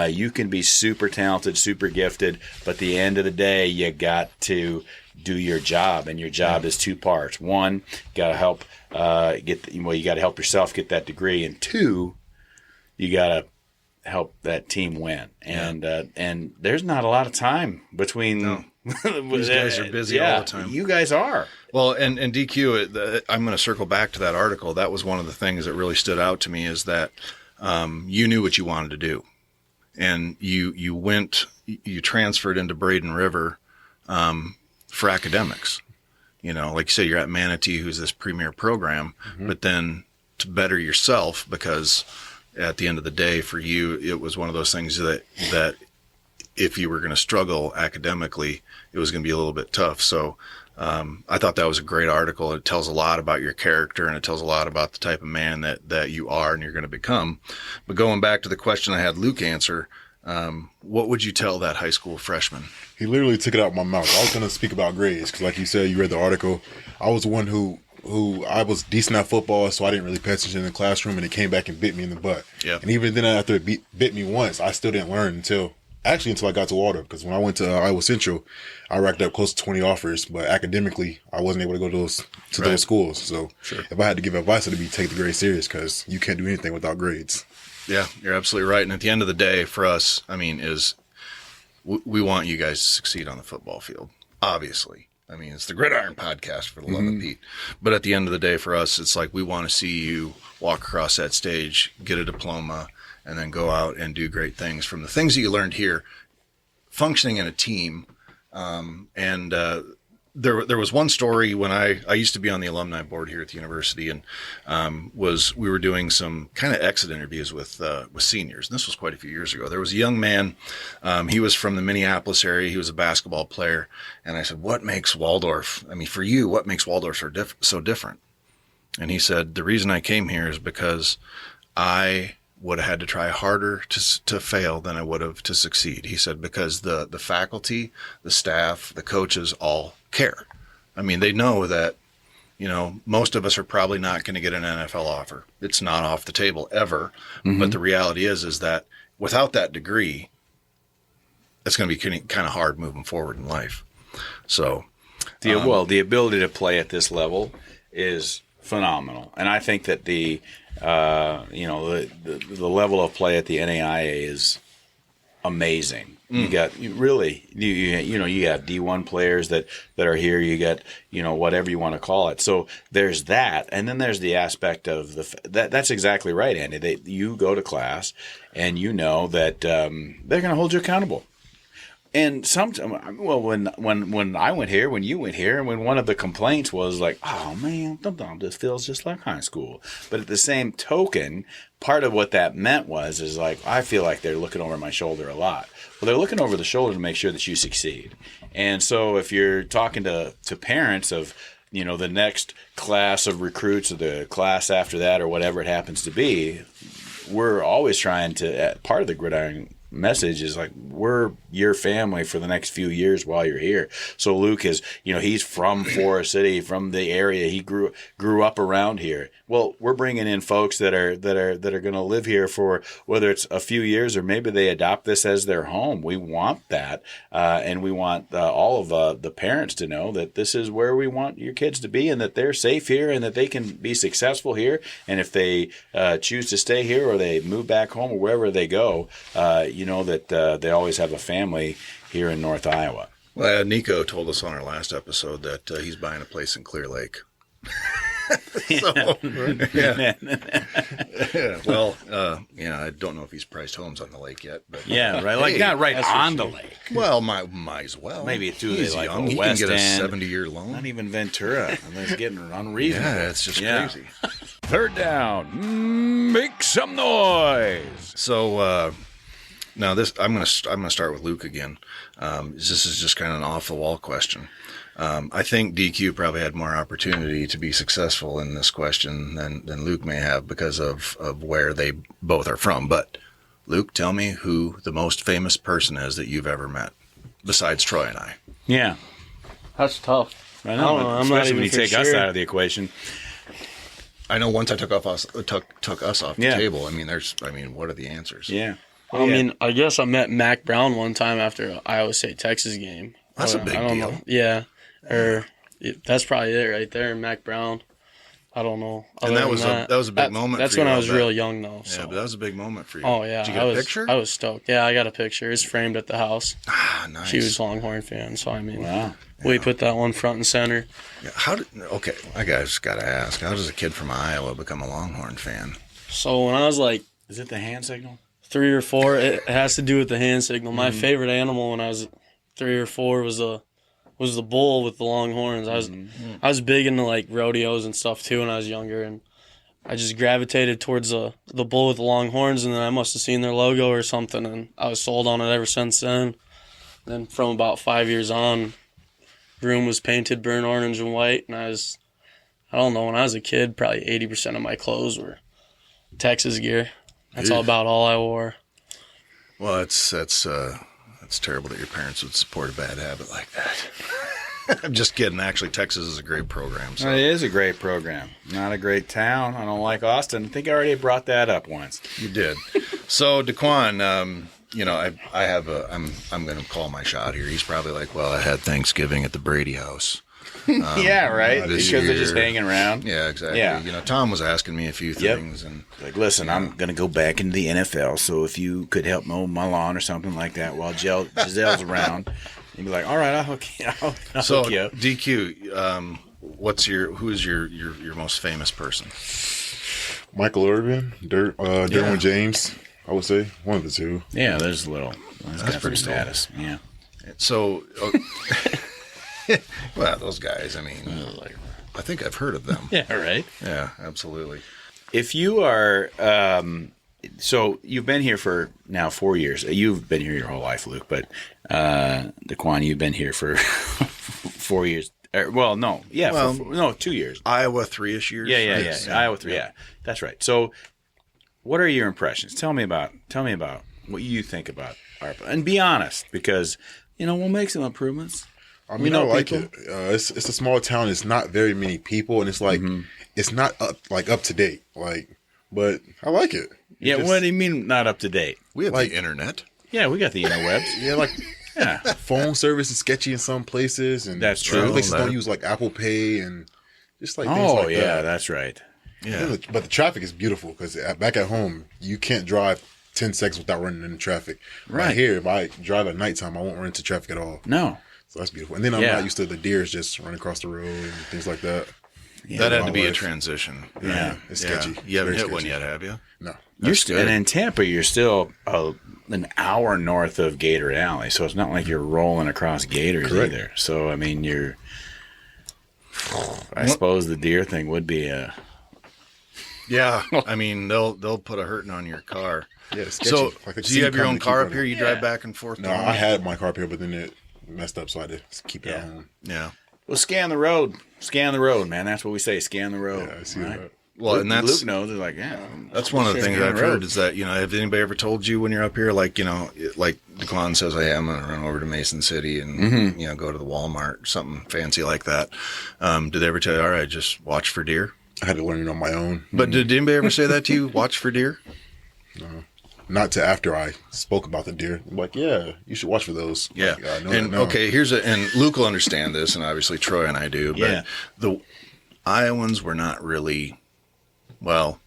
You can be super talented, super gifted, but at the end of the day, you got to do your job, and your job is two parts. One, you got to help you got to help yourself get that degree, and two, you got to help that team win. And there's not a lot of time between. No. These guys are busy all the time. You guys are. Well, and DQ, I'm going to circle back to that article. That was one of the things that really stood out to me, is that you knew what you wanted to do. And you transferred into Braden River for academics. Like you said, you're at Manatee, who's this premier program, but then to better yourself, because at the end of the day, for you, it was one of those things that if you were going to struggle academically, it was going to be a little bit tough. So I thought that was a great article. It tells a lot about your character, and it tells a lot about the type of man that you are and you're going to become. But going back to the question I had Luke answer, what would you tell that high school freshman? He literally took it out of my mouth. I was going to speak about grades because, like you said, you read the article. I was the one who I was decent at football, so I didn't really pay attention in the classroom, and it came back and bit me in the butt. Yeah. And even then, after it bit me once, I still didn't learn until I got to Waldo, because when I went to Iowa Central, I racked up close to 20 offers, but academically, I wasn't able to go to those schools. So if I had to give advice, it would be take the grades serious, because you can't do anything without grades. Yeah, you're absolutely right. And at the end of the day, for us, we want you guys to succeed on the football field, obviously. It's the Gridiron Podcast, for the love of Pete. But at the end of the day, for us, it's like we want to see you walk across that stage, get a diploma, and then go out and do great things from the things that you learned here, functioning in a team. There was one story when I used to be on the alumni board here at the university, and we were doing some kind of exit interviews with seniors. And this was quite a few years ago. There was a young man. He was from the Minneapolis area. He was a basketball player. And I said, what makes Waldorf, for you, what makes Waldorf so different? And he said, the reason I came here is because I would have had to try harder to fail than I would have to succeed. He said, because the faculty, the staff, the coaches all care. They know that, most of us are probably not going to get an NFL offer. It's not off the table ever. But the reality is that without that degree, it's going to be kind of hard moving forward in life. So, the ability to play at this level is phenomenal. And I think that the level of play at the NAIA is amazing. You got you have D1 players that are here. You got whatever you want to call it. So there's that, and then there's the aspect of that's exactly right, Andy. You go to class, and you know that they're going to hold you accountable. And when I went here, when you went here, and when one of the complaints was like, oh man, this feels just like high school. But at the same token, part of what that meant is like, I feel like they're looking over my shoulder a lot. Well, they're looking over the shoulder to make sure that you succeed. And so if you're talking to parents of, the next class of recruits or the class after that or whatever it happens to be, we're always trying to, part of the Gridiron message is like, we're your family for the next few years while you're here. So Luke is, he's from Forest City, from the area. He grew up around here. Well, we're bringing in folks that are going to live here for whether it's a few years or maybe they adopt this as their home. We want that, and we want all of the parents to know that this is where we want your kids to be, and that they're safe here, and that they can be successful here. And if they choose to stay here or they move back home or wherever they go, that they always have a family here in North Iowa. Well, Nico told us on our last episode that he's buying a place in Clear Lake. Yeah. Well, I don't know if he's priced homes on the lake yet, but right, like not right on the lake. Well, might as well. Maybe too. He's like young. He West can get a End. 70-year loan. Not even Ventura. I mean, it's getting unreasonable. Yeah, it's just crazy. third down. Make some noise. So now this, I'm gonna start with Luke again. This is just kind of an off the wall question. I think DQ probably had more opportunity to be successful in this question than Luke may have because of where they both are from. But Luke, tell me who the most famous person is that you've ever met, besides Troy and I. Yeah. That's tough. I know, I'm not especially even when you for take us sure. out of the equation. I know once I took us off the Yeah. table. What are the answers? Yeah. I mean, I guess I met Mac Brown one time after an Iowa State Texas game. That's a Or, big I don't deal. know. Yeah. That's probably it right there, Mac Brown. I don't know. And Other that than was a big moment That's for you, when I I'll was bet. real young, though. So. Yeah, but that was a big moment for you. Oh, yeah. Did you get a picture? I was stoked. Yeah, I got a picture. It's framed at the house. Ah, nice. She was a Longhorn fan, so I mean, Wow. we put that one front and center. Yeah, I just got to ask, how does a kid from Iowa become a Longhorn fan? So when I was like Is it the hand signal? 3 or 4, it has to do with the hand signal. My Mm-hmm. favorite animal when I was 3 or 4 was the bull with the long horns. Mm-hmm. I was big into like rodeos and stuff too when I was younger, and I just gravitated towards the bull with the long horns, and then I must have seen their logo or something, and I was sold on it ever since then. Then from about 5 years on, room was painted burnt orange and white, and I don't know, when I was a kid, probably 80% of my clothes were Texas gear. That's about all I wore. Well, that's terrible that your parents would support a bad habit like that. I'm just kidding. Actually, Texas is a great program. So. It is a great program. Not a great town. I don't like Austin. I think I already brought that up once. You did. So Deqwunn, I'm going to call my shot here. He's probably like, well, I had Thanksgiving at the Brady house. Yeah, right. this Because they're just year- hanging around. Yeah, exactly. Yeah. Tom was asking me a few Yep. things, and Like, listen, I'm going to go back into the NFL, so if you could help mow my lawn or something like that while Giselle's around, you'd be like, all right, I'll hook you up. so Hook you up. DQ, who's your most famous person? Michael Irvin, Derwin James, I would say one of the two. Yeah, there's a little. That's pretty pretty status. Yeah. So, well, those guys. I mean, I think I've heard of them. Yeah, right. Yeah, absolutely. If you are, so you've been here for now 4 years. You've been here your whole life, Luke, but Deqwunn, you've been here for 4 years. 2 years. Iowa 3-ish years. Yeah. Iowa 3. Yeah, that's right. So, what are your impressions? Tell me about what you think about ARPA, and be honest, because we'll make some improvements. I mean, I like it. It's a small town. It's not very many people, and it's like it's not up to date. But I like it. Yeah, what do you mean not up to date? We have the internet. Yeah, we got the interwebs. Yeah, phone service is sketchy in some places, and That's true. Some places That- don't use like Apple Pay and just like things like that. That's right. Yeah. But the traffic is beautiful because back at home you can't drive 10 seconds without running into traffic. Right. Here, if I drive at nighttime, I won't run into traffic at all. No. So that's beautiful. And then I'm Yeah. not used to the deers just running across the road and things like that. That had my to be a wife. transition. Yeah. It's sketchy. You haven't Very hit one sketchy. yet, have you? No. You're and in Tampa, you're still an hour north of Gator Alley, so it's not like you're rolling across Gators Correct. either. So I mean, I suppose the deer thing would be a. Yeah. I mean, they'll put a hurting on your car. Yeah, it's sketchy. So, Like, I do you have your see own coming to car keep up here? running. You drive back and forth? No, to home? I had my car up here, but then it messed up, so I had to keep it Yeah. at home. Yeah. Well, scan the road. Scan the road, man. That's what we say. Scan the road. Yeah, I see right? that. Well, and that's Luke knows. It's like, yeah. That's one of the things Scan I've the road. heard is that, have anybody ever told you when you're up here, like Deqwunn says, hey, I'm going to run over to Mason City and, go to the Walmart, something fancy like that. Did they ever tell you, all right, just watch for deer? I had to learn it on my own. But did anybody ever say that to you, watch for deer? Not to after I spoke about the deer. I'm like, yeah, you should watch for those. Yeah. Like, I know And that now. okay, and Luke will understand this, and obviously Troy and I do, but Yeah. the Iowans were not really, well,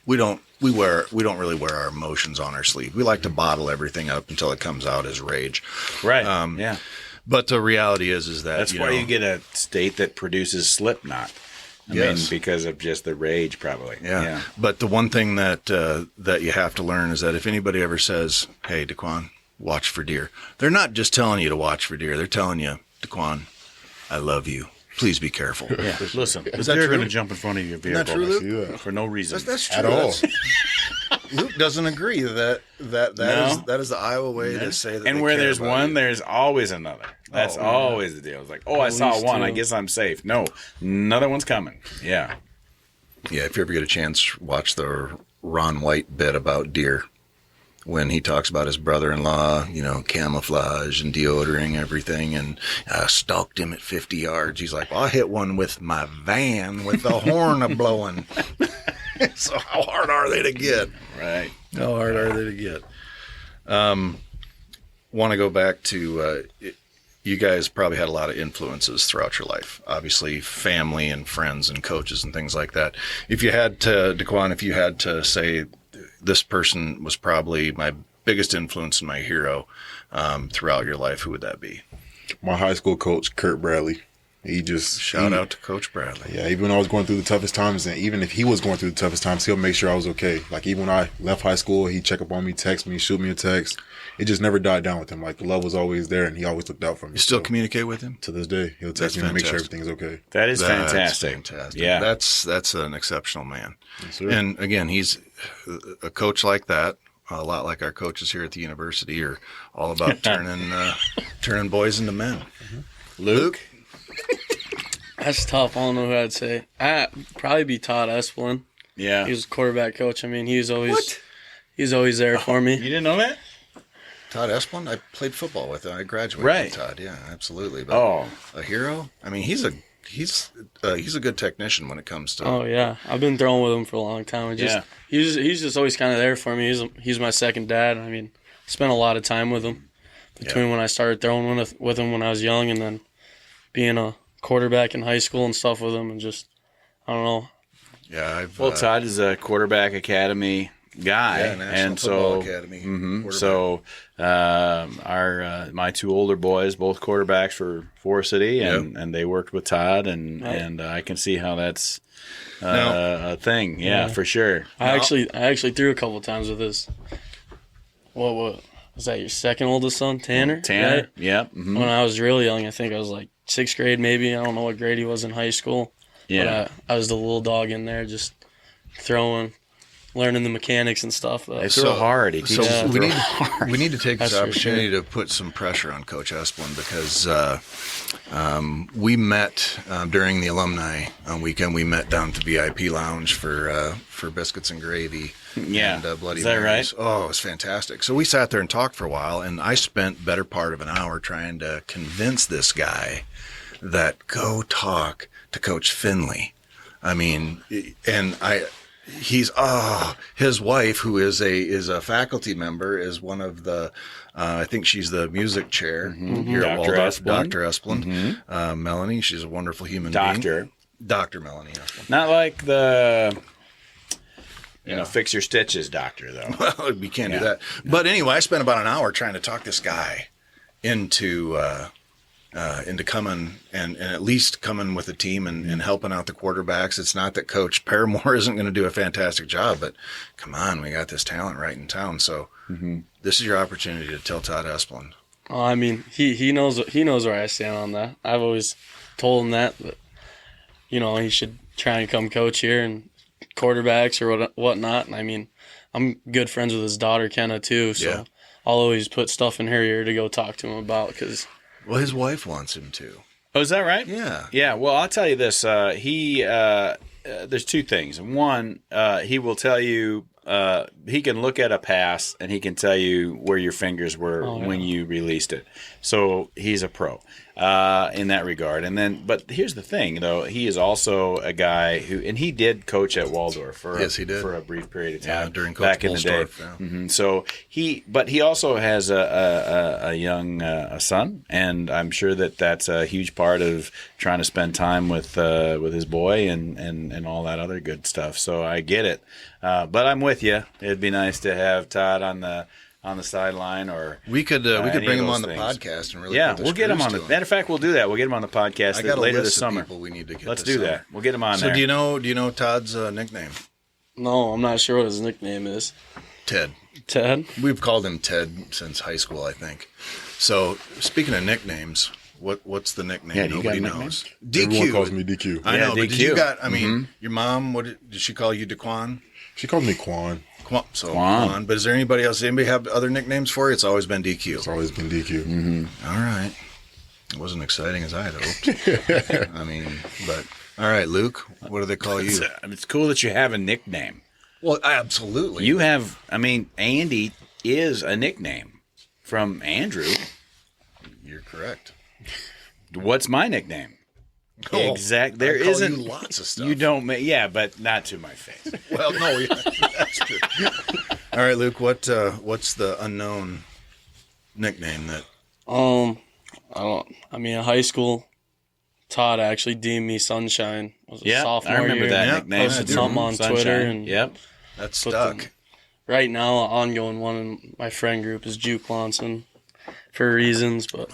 we don't really wear our emotions on our sleeve. We like to bottle everything up until it comes out as rage. Right. Um, yeah. But the reality is that That's why you get a state that produces Slipknot. I Yes. mean, because of just the rage, probably. Yeah. But the one thing that you have to learn is that if anybody ever says, hey, Deqwunn, watch for deer, they're not just telling you to watch for deer. They're telling you, Deqwunn, I love you. please be careful. Yeah. Listen, Is they're that going true? to jump in front of your Isn't that vehicle true, Luke? Yeah. for no reason. That's true. At all. Luke doesn't agree that No. is the Iowa way to say that. And they where care there's about one, you. there's always another. That's always the deal. It's like, I saw least one. two. I guess I'm safe. No, another one's coming. Yeah. Yeah, if you ever get a chance, watch the Ron White bit about deer when he talks about his brother-in-law, camouflage and deodorant, everything, and stalked him at 50 yards. He's like, well, I hit one with my van with the horn a-blowing. So how hard are they to get? Right. How hard are they to get? Want to go back to you guys probably had a lot of influences throughout your life. Obviously, family and friends and coaches and things like that. If you had to, Deqwunn, if you had to say this person was probably my biggest influence and my hero throughout your life, who would that be? My high school coach, Kurt Bradley. He just Shout out to Coach Bradley. Yeah, even when I was going through the toughest times, and even if he was going through the toughest times, he'll make sure I was okay. Like even when I left high school, he'd check up on me, text me, shoot me a text. It just never died down with him. Like the love was always there, and he always looked out for me. You still So, communicate with him? to this day. He'll text That's me and make sure fantastic. everything's okay. That is That's fantastic. fantastic. Yeah. That's an exceptional man. Yes, sir. And again, he's a coach like that. A lot like our coaches here at the university are all about turning boys into men. Luke? That's tough. I don't know who I'd say. I'd probably be Todd Espelin. Yeah. He was a quarterback coach. I mean, he's always there for me. You didn't know that? Todd Espelin? I played football with him. I graduated Right. with Todd. Yeah, absolutely. But Oh. a hero? I mean, he's a good technician when it comes to. Oh yeah, I've been throwing with him for a long time. He's just always kind of there for me. He's my second dad. I mean, I spent a lot of time with him between when I started throwing with him when I was young, and then being a quarterback in high school and stuff with him, and just I don't know. Yeah, Todd is a quarterback academy guy, National and Football so Academy. mhm, quarterback. so our my two older boys, both quarterbacks for Forest City, and they worked with Todd, and I can see how that's a thing. Yeah, for sure. I actually threw a couple times with his. What was that? Your second oldest son, Tanner? Tanner, right? yeah. Mhm. When I was really young, I think I was like 6th grade, maybe. I don't know what grade he was in high school. Yeah. But I was the little dog in there, just throwing, learning the mechanics and stuff. They throw hard. He So teaches them to we throw need to take this That's for opportunity to put some pressure on Coach Espelin because we met during the alumni weekend. We met down at the VIP lounge for biscuits and gravy. Yeah. And Bloody Is that Marys. right? Oh, it was fantastic. So we sat there and talked for a while, and I spent better part of an hour trying to convince this guy that go talk to Coach Finley. I mean, and his wife, who is a faculty member, is one of the I think she's the music chair here at Dr. Waldorf, Espelin. Dr. Espelin. Melanie, she's a wonderful human being. Dr. Melanie Espelin. Not like the fix your stitches doctor though. Well, we can't do that. But anyway, I spent about an hour trying to talk this guy into coming and at least coming with a team and helping out the quarterbacks. It's not that Coach Paramore isn't going to do a fantastic job, but come on, we got this talent right in town. So this is your opportunity to tell Todd Espelin. Oh, I mean, he knows where I stand on that. I've always told him that he should try and come coach here and quarterbacks or whatnot. And I mean, I'm good friends with his daughter Kenna too, so Yeah. I'll always put stuff in her ear to go talk to him about because. Well, his wife wants him to. Oh, is that right? Yeah. Yeah. Well, I'll tell you this. There's two things. One, he will tell you. He can look at a pass and he can tell you where your fingers were when you released it. So he's a pro in that regard. And then, but here's the thing, though. He is also a guy who, and he did coach at Waldorf for a brief period of time during Coach back in the day. Bolstorff, yeah. Mm-hmm. So he also has a young son, and I'm sure that's a huge part of trying to spend time with his boy and all that other good stuff. So I get it. But I'm with you. It'd be nice to have Todd on the sideline, or We could any bring of him on those the things. podcast and really Yeah, put the we'll get him screws on the. to Matter of fact, we'll do that. We'll get him on the podcast I got a later list this of summer. people we need to get. Let's this do summer. that. We'll get him on So there. do you know Todd's nickname? No, I'm not sure what his nickname is. Ted. Ted? We've called him Ted since high school, I think. So speaking of nicknames, What's the nickname? Yeah, do you got Nobody a nickname? knows. Everyone DQ. calls me DQ. I know, but did you DQ. got? I mean, your mom. What did she call you? Deqwunn. She calls me Quan. Quan. But is there anybody else? Anybody have other nicknames for you? It's always been DQ. It's always been DQ. All right. It wasn't exciting as I had hoped. I mean, but all right, Luke. What do they call you? It's cool that you have a nickname. Well, absolutely. You have, I mean, Andy is a nickname from Andrew. You're correct. What's my nickname? Oh, Exact. There I call isn't. you lots of stuff. You don't. Yeah, but not to my face. Well, no, yeah, that's true. All right, Luke. What's the unknown nickname that? I don't. I mean, in high school, Todd actually deemed me Sunshine. Was a Yeah, sophomore I remember year. that Yeah, nickname. Posted I do. something on Sunshine. Twitter, and Yep. That's put stuck. them- right now, an ongoing one in my friend group is Deqwunn for reasons, but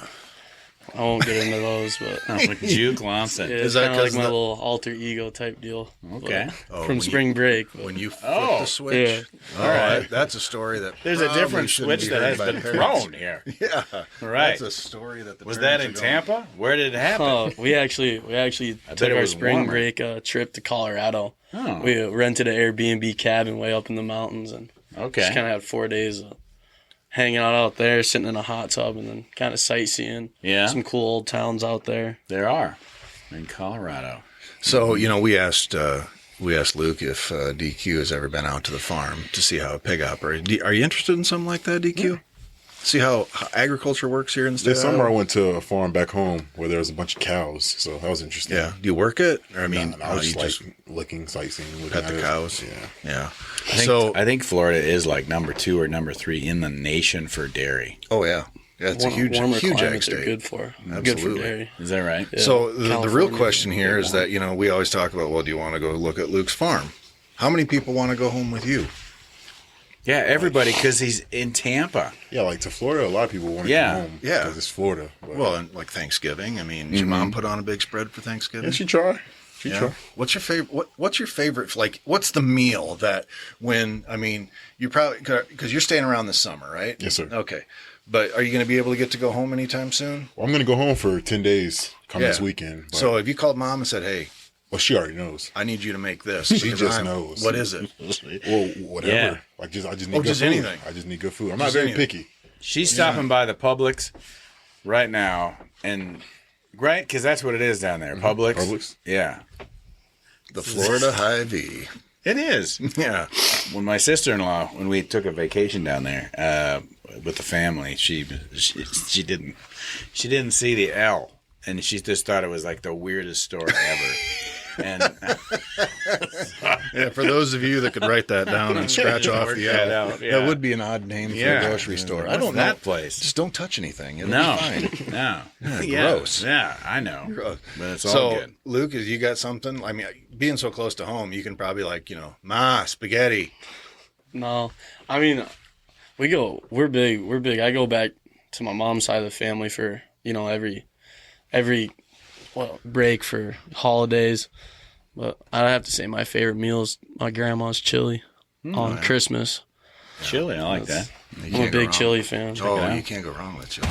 I won't get into those. But Juke Lawson. yeah, Is it's that kind of like 'cause my the- little alter ego type deal. Okay. Oh, From when spring break. But When you flip Oh, the switch. yeah. All right. That's a story that There's a probably different shouldn't switch be that heard has by been parents. thrown here. Yeah. Right. That's a story that the Was that in parents are going, Tampa? Where did it happen? Oh, we actually bet took it our was spring warmer. break trip to Colorado. Oh. We rented an Airbnb cabin way up in the mountains and Okay. just kind of had 4 days of hanging out there, sitting in a hot tub, and then kind of sightseeing. Yeah. Some cool old towns out there. There are in Colorado. So, we asked Luke if DQ has ever been out to the farm to see how a pig operates. Are you interested in something like that, DQ? See how agriculture works here in the state? This of summer I Iowa? went to a farm back home where there was a bunch of cows, so that was interesting. Yeah. Do you work it? Or, I mean, I was you just like looking, sightseeing, looking pet at the it. cows? Yeah. Yeah. I think Florida is like number 2 or number 3 in the nation for dairy. Oh yeah, it's a huge warmer ag climates are state. good for Absolutely. dairy. Is that right? Yeah. So the real California, question here is that we always talk about, well, do you want to go look at Luke's farm? How many people want to go home with you? Yeah, everybody, because he's in Tampa. Yeah, like to Florida, a lot of people want to Yeah. come home. Yeah. Because it's Florida. But Well, and like Thanksgiving. I mean, did your mom put on a big spread for Thanksgiving? yeah, she tried. She Yeah. tried. What's your favorite? What's your favorite? Like, what's the meal that when? I mean, you probably because you're staying around this summer, right? Yes, sir. Okay, but are you going to be able to get to go home anytime soon? Well, I'm going to go home for 10 days coming this weekend. But, So, if you called mom and said, "Hey, well, she already knows. I need you to make this," She because just knows. What is it? Well, whatever. Yeah. Like, I just need Oh, good just food. anything. I just need good food. I'm Just not very anything. picky. She's stopping by the Publix right now, and right, because that's what it is down there. Publix. Publix? Yeah, The Florida Hy-Vee. it is. Yeah. When my sister-in-law, when we took a vacation down there with the family, she didn't see the L, and she just thought it was like the weirdest store ever. And Yeah, for those of you that could write that down and scratch off Work the that L, out, yeah. that would be an odd name for Yeah. a grocery store. I What's don't know. that place? Just don't touch anything. It'll no, be fine. no, gross. Yeah, I know, Gross. but it's all So, good. Luke, you got something? I mean, being so close to home, you can probably Ma, spaghetti. No, I mean, we're big. I go back to my mom's side of the family for, every break for holidays. But I'd have to say my favorite meal is my grandma's chili on Christmas. Chili, I like that. You I'm can't a go big wrong. chili fan. Oh, you can't go wrong with chili.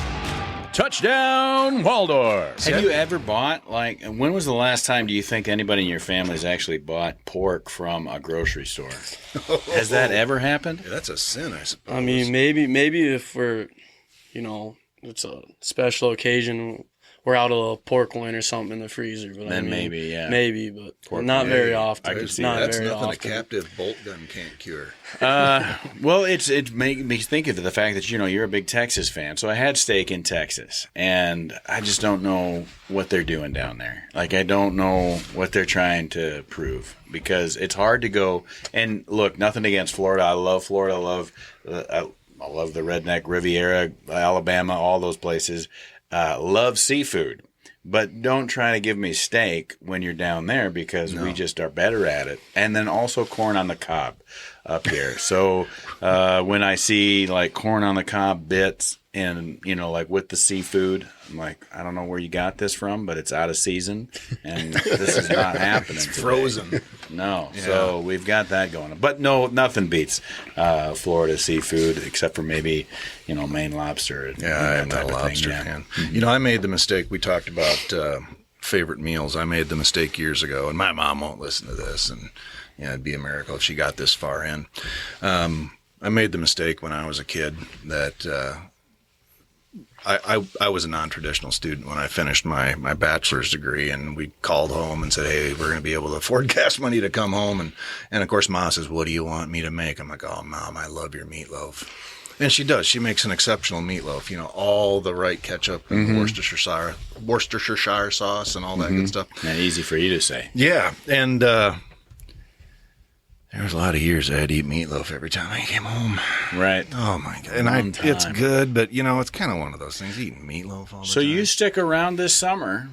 Touchdown, Waldorf. Have you ever bought, when was the last time do you think anybody in your family has actually bought pork from a grocery store? Has that ever happened? Yeah, that's a sin, I suppose. I mean, maybe if we're, it's a special occasion, we're out a little pork loin or something in the freezer. But Then maybe, yeah. Maybe, but Pork not loin. very Yeah, often. I can see not that's very nothing often. a captive bolt gun can't cure. Well, it made me think of the fact that, you're a big Texas fan. So I had steak in Texas, and I just don't know what they're doing down there. Like, I don't know what they're trying to prove, because it's hard to go. And look, nothing against Florida. I love Florida. I love the redneck Riviera, Alabama, all those places. Love seafood. But don't try to give me steak when you're down there, because we just are better at it. And then also corn on the cob. up here. So when I see like corn on the cob bits and, like with the seafood, I'm like, I don't know where you got this from, but it's out of season and this is not happening. It's frozen. No. Yeah. So we've got that going on. But no, nothing beats Florida seafood except for maybe, Maine lobster. Yeah, I'm not a lobster fan. I made the mistake. We talked about favorite meals. I made the mistake years ago, and my mom won't listen to this, and it'd be a miracle if she got this far in. I made the mistake when I was a kid that I was a non-traditional student when I finished my bachelor's degree, and we called home and said, hey, we're going to be able to afford gas money to come home. And of course, Ma says, what do you want me to make? I'm like, oh, Mom, I love your meatloaf. And she does. She makes an exceptional meatloaf, all the right ketchup and Worcestershire sauce and all that good stuff. Yeah, easy for you to say. Yeah, and there was a lot of years I had to eat meatloaf every time I came home. Right. Oh, my God. And it's good, but, it's kind of one of those things, eating meatloaf all the time. So you stick around this summer,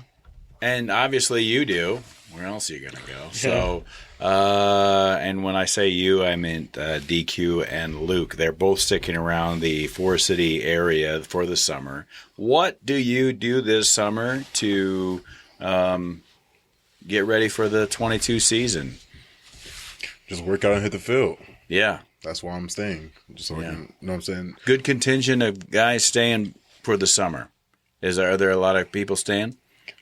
and obviously you do. Where else are you going to go? So, and when I say you, I meant DQ and Luke. They're both sticking around the Forest City area for the summer. What do you do this summer to get ready for the 22 season? Just work out and hit the field. Yeah. That's why I'm staying. Just so I can, you know what I'm saying? Good contingent of guys staying for the summer. Are there a lot of people staying?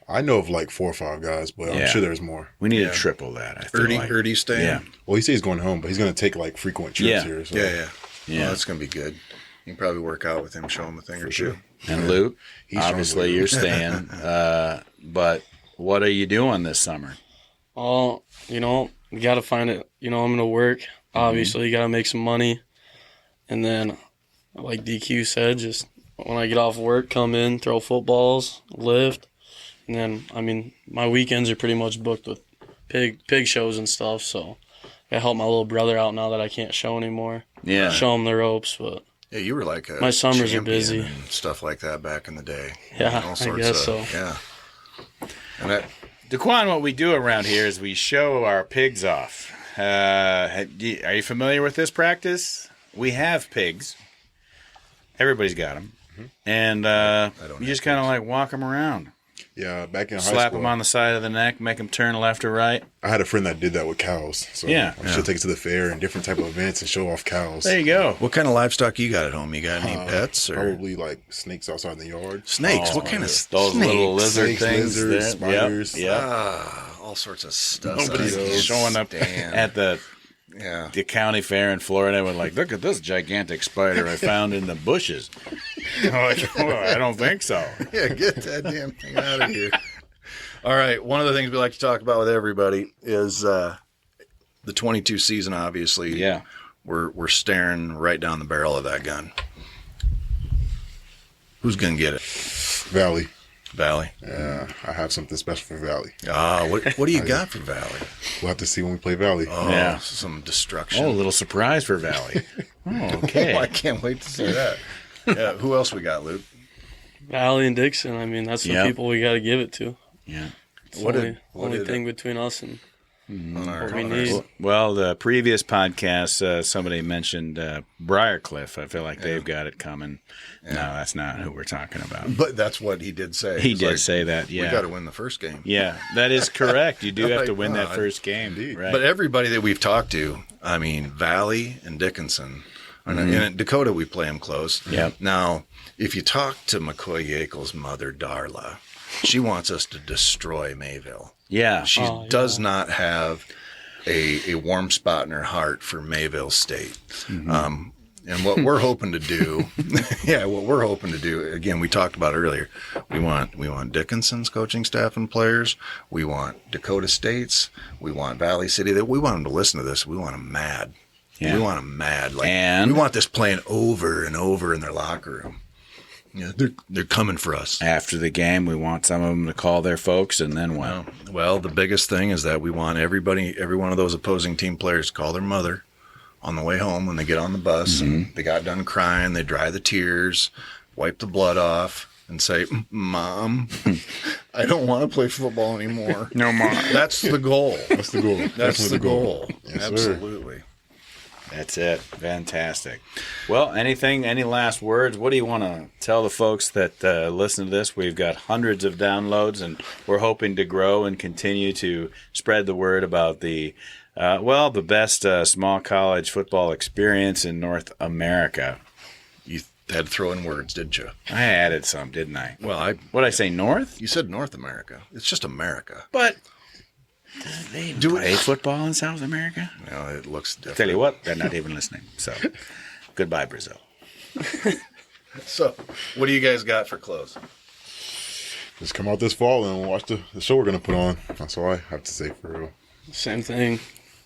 I know of like 4 or 5 guys, but I'm sure there's more. We need to triple that. I feel like. Erdy staying? Yeah. Well, he says he's going home, but he's going to take like frequent trips here. So. Yeah. Well, that's going to be good. You can probably work out with him, show him a thing or two. Sure. And Luke, obviously you're staying. But what are you doing this summer? You got to find it. I'm going to work. Obviously, you got to make some money. And then, like DQ said, just when I get off work, come in, throw footballs, lift. And then, my weekends are pretty much booked with pig shows and stuff. So I help my little brother out now that I can't show anymore. Yeah. Show him the ropes. But yeah, you were like my summers are busy. And stuff like that back in the day. Yeah, I guess so. Yeah. And Deqwunn, what we do around here is we show our pigs off. Are you familiar with this practice? We have pigs. Everybody's got them. Mm-hmm. And you just kind of like walk them around. Yeah, back in high Slap school. them on the side of the neck, make them turn left or right. I had a friend that did that with cows. So I should take it to the fair and different type of events and show off cows. There you go. What kind of livestock you got at home? You got any pets? Or? Probably like snakes outside in the yard. Snakes? What kind of snakes? Those little lizard Snakes, things. lizards, spiders. Yep. All sorts of stuff. Nobody's showing up at the county fair in Florida with like, look at this gigantic spider I found in the bushes. Like, I don't think so. Yeah, get that damn thing out of here. All right, one of the things we like to talk about with everybody is the 22 season, obviously. Yeah. We're staring right down the barrel of that gun. Who's going to get it? Valley. Yeah, I have something special for Valley. What do you got for Valley? We'll have to see when we play Valley. Oh, some destruction. Oh, a little surprise for Valley. Oh, okay. I can't wait to see that. Yeah, who else we got, Luke? Valley and Dixon. That's the people we got to give it to. Yeah. It's the only thing between us and what we need. Well, the previous podcast, somebody mentioned Briarcliff. I feel like they've got it coming. Yeah. No, that's not who we're talking about. But that's what he did say. He did say that, yeah. We got to win the first game. Yeah, that is correct. You do have to win that first game. Right. But everybody that we've talked to, Valley and Dickinson, in Dakota we play them close. Yep. Now, if you talk to McCoy Yakel's mother, Darla, she wants us to destroy Mayville. Yeah. She does not have a warm spot in her heart for Mayville State. Mm-hmm. And what we're hoping to do, again, we talked about earlier, we want Dickinson's coaching staff and players. We want Dakota State's. We want Valley City. We want them to listen to this. We want them mad. Yeah. We want them mad. We want this playing over and over in their locker room. Yeah, they're coming for us. After the game, we want some of them to call their folks, and then what? Well, the biggest thing is that we want every one of those opposing team players to call their mother on the way home when they get on the bus. Mm-hmm. And they got done crying. They dry the tears, wipe the blood off, and say, "Mom, I don't want to play football anymore." No, Mom. That's the goal. That's the goal. That's the goal. Yes, absolutely. Sir. That's it. Fantastic. Well, any last words? What do you want to tell the folks that listen to this? We've got hundreds of downloads, and we're hoping to grow and continue to spread the word about the best small college football experience in North America. You had to throw in words, didn't you? I added some, didn't I? Well, What did I say, North? You said North America. It's just America. But they play football in South America? Well, it looks different. Tell you what, they're not even listening. So, goodbye, Brazil. So, what do you guys got for close? Just come out this fall and watch the show we're going to put on. That's all I have to say for real. Same thing.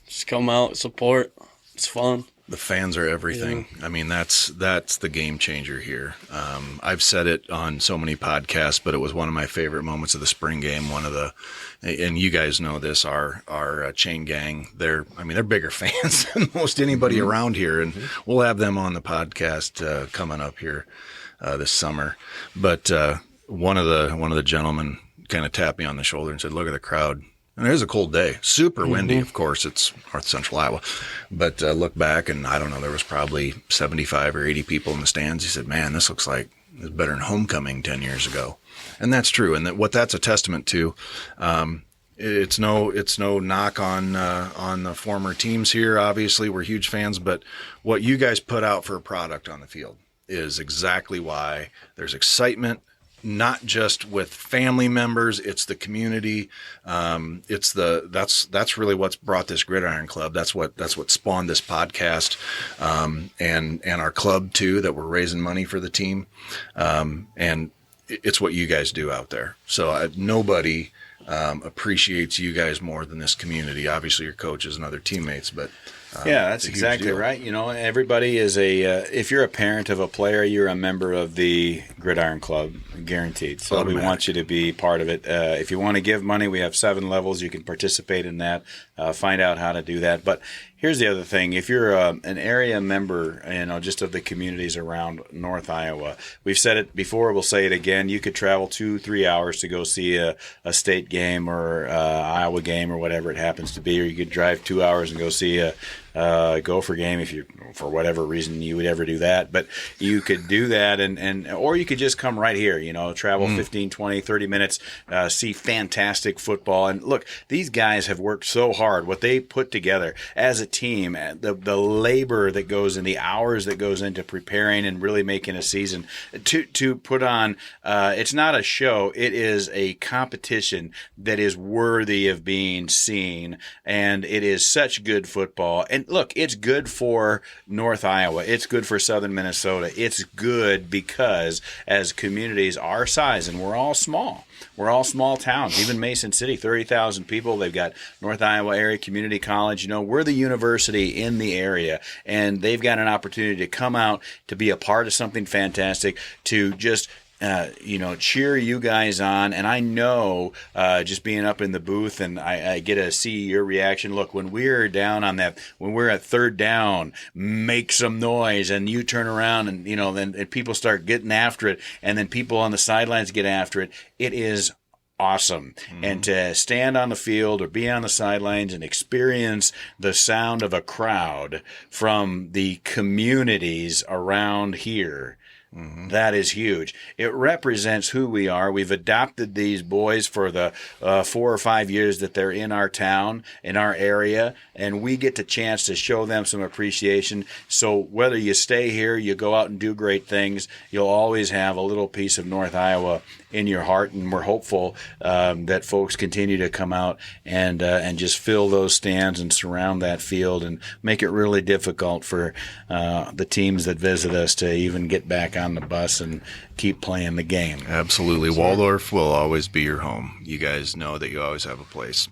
Just come out, support. It's fun. The fans are everything. Yeah. I mean, that's the game changer here. I've said it on so many podcasts, but it was one of my favorite moments of the spring game. And you guys know this, our chain gang. They're bigger fans than most anybody around here, and we'll have them on the podcast coming up here this summer. But one of the gentlemen kind of tapped me on the shoulder and said, "Look at the crowd." And it is a cold day, super windy, of course. It's North Central Iowa. But look back, and I don't know, there was probably 75 or 80 people in the stands. He said, "Man, this looks like it's better than homecoming 10 years ago." And that's true. And what that's a testament to, it's no knock on the former teams here. Obviously, we're huge fans. But what you guys put out for a product on the field is exactly why there's excitement. Not just with family members, it's the community. That's really what's brought this Gridiron Club. That's what spawned this podcast, and our club too, that we're raising money for the team. And it's what you guys do out there. So nobody appreciates you guys more than this community. Obviously, your coaches and other teammates, but. Yeah, that's exactly right. You know, everybody is if you're a parent of a player, you're a member of the Gridiron Club, guaranteed. So we want you to be part of it. If you want to give money, we have 7 levels. You can participate in that, find out how to do that. But here's the other thing. If you're an area member, just of the communities around North Iowa, we've said it before, we'll say it again. You could travel 2-3 hours to go see a state game or Iowa game or whatever it happens to be, or you could drive 2 hours and go see a Gopher game if you, for whatever reason you would ever do that. But you could do that, or you could just come right here, travel 15, 20, 30 minutes, see fantastic football. And look, these guys have worked so hard. What they put together as a team, the labor that goes in, the hours that goes into preparing and really making a season to put on, it's not a show, it is a competition that is worthy of being seen, and it is such good football. And look, it's good for North Iowa. It's good for Southern Minnesota. It's good because as communities our size, and we're all small towns, even Mason City, 30,000 people. They've got North Iowa Area Community College. We're the university in the area, and they've got an opportunity to come out to be a part of something fantastic, to just cheer you guys on. And I know just being up in the booth, and I get to see your reaction. Look, when we're down on that, when we're at third down, make some noise, and you turn around and, then people start getting after it, and then people on the sidelines get after it. It is awesome. And to stand on the field or be on the sidelines and experience the sound of a crowd from the communities around here, that is huge. It represents who we are. We've adopted these boys for the 4 or 5 years that they're in our town, in our area, and we get the chance to show them some appreciation. So whether you stay here, you go out and do great things, you'll always have a little piece of North Iowa in your heart, and we're hopeful that folks continue to come out and just fill those stands and surround that field and make it really difficult for the teams that visit us to even get back on the bus and keep playing the game. Absolutely. Waldorf will always be your home. You guys know that you always have a place.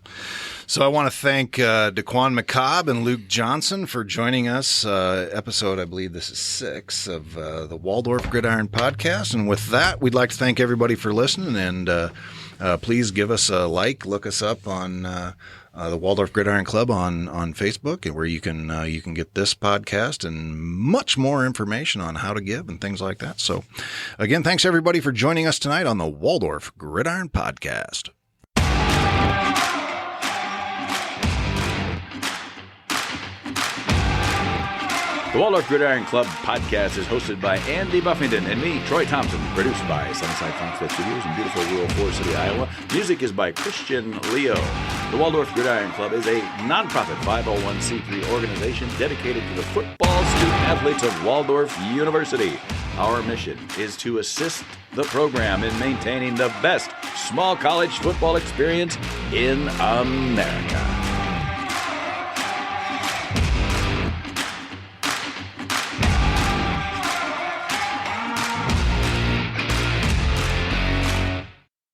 So I want to thank Deqwunn McCobb and Luke Johnson for joining us. Episode, I believe this is 6 of the Waldorf Gridiron Podcast. And with that, we'd like to thank everybody for listening. And please give us a like. Look us up on the Waldorf Gridiron Club on Facebook, where you can get this podcast and much more information on how to give and things like that. So again, thanks everybody for joining us tonight on the Waldorf Gridiron Podcast. The Waldorf Gridiron Club podcast is hosted by Andy Buffington and me, Troy Thompson. Produced by Sunnyside Farmstead Studios in beautiful rural Forest City, Iowa. Music is by Christian Leo. The Waldorf Gridiron Club is a nonprofit 501c3 organization dedicated to the football student-athletes of Waldorf University. Our mission is to assist the program in maintaining the best small college football experience in America.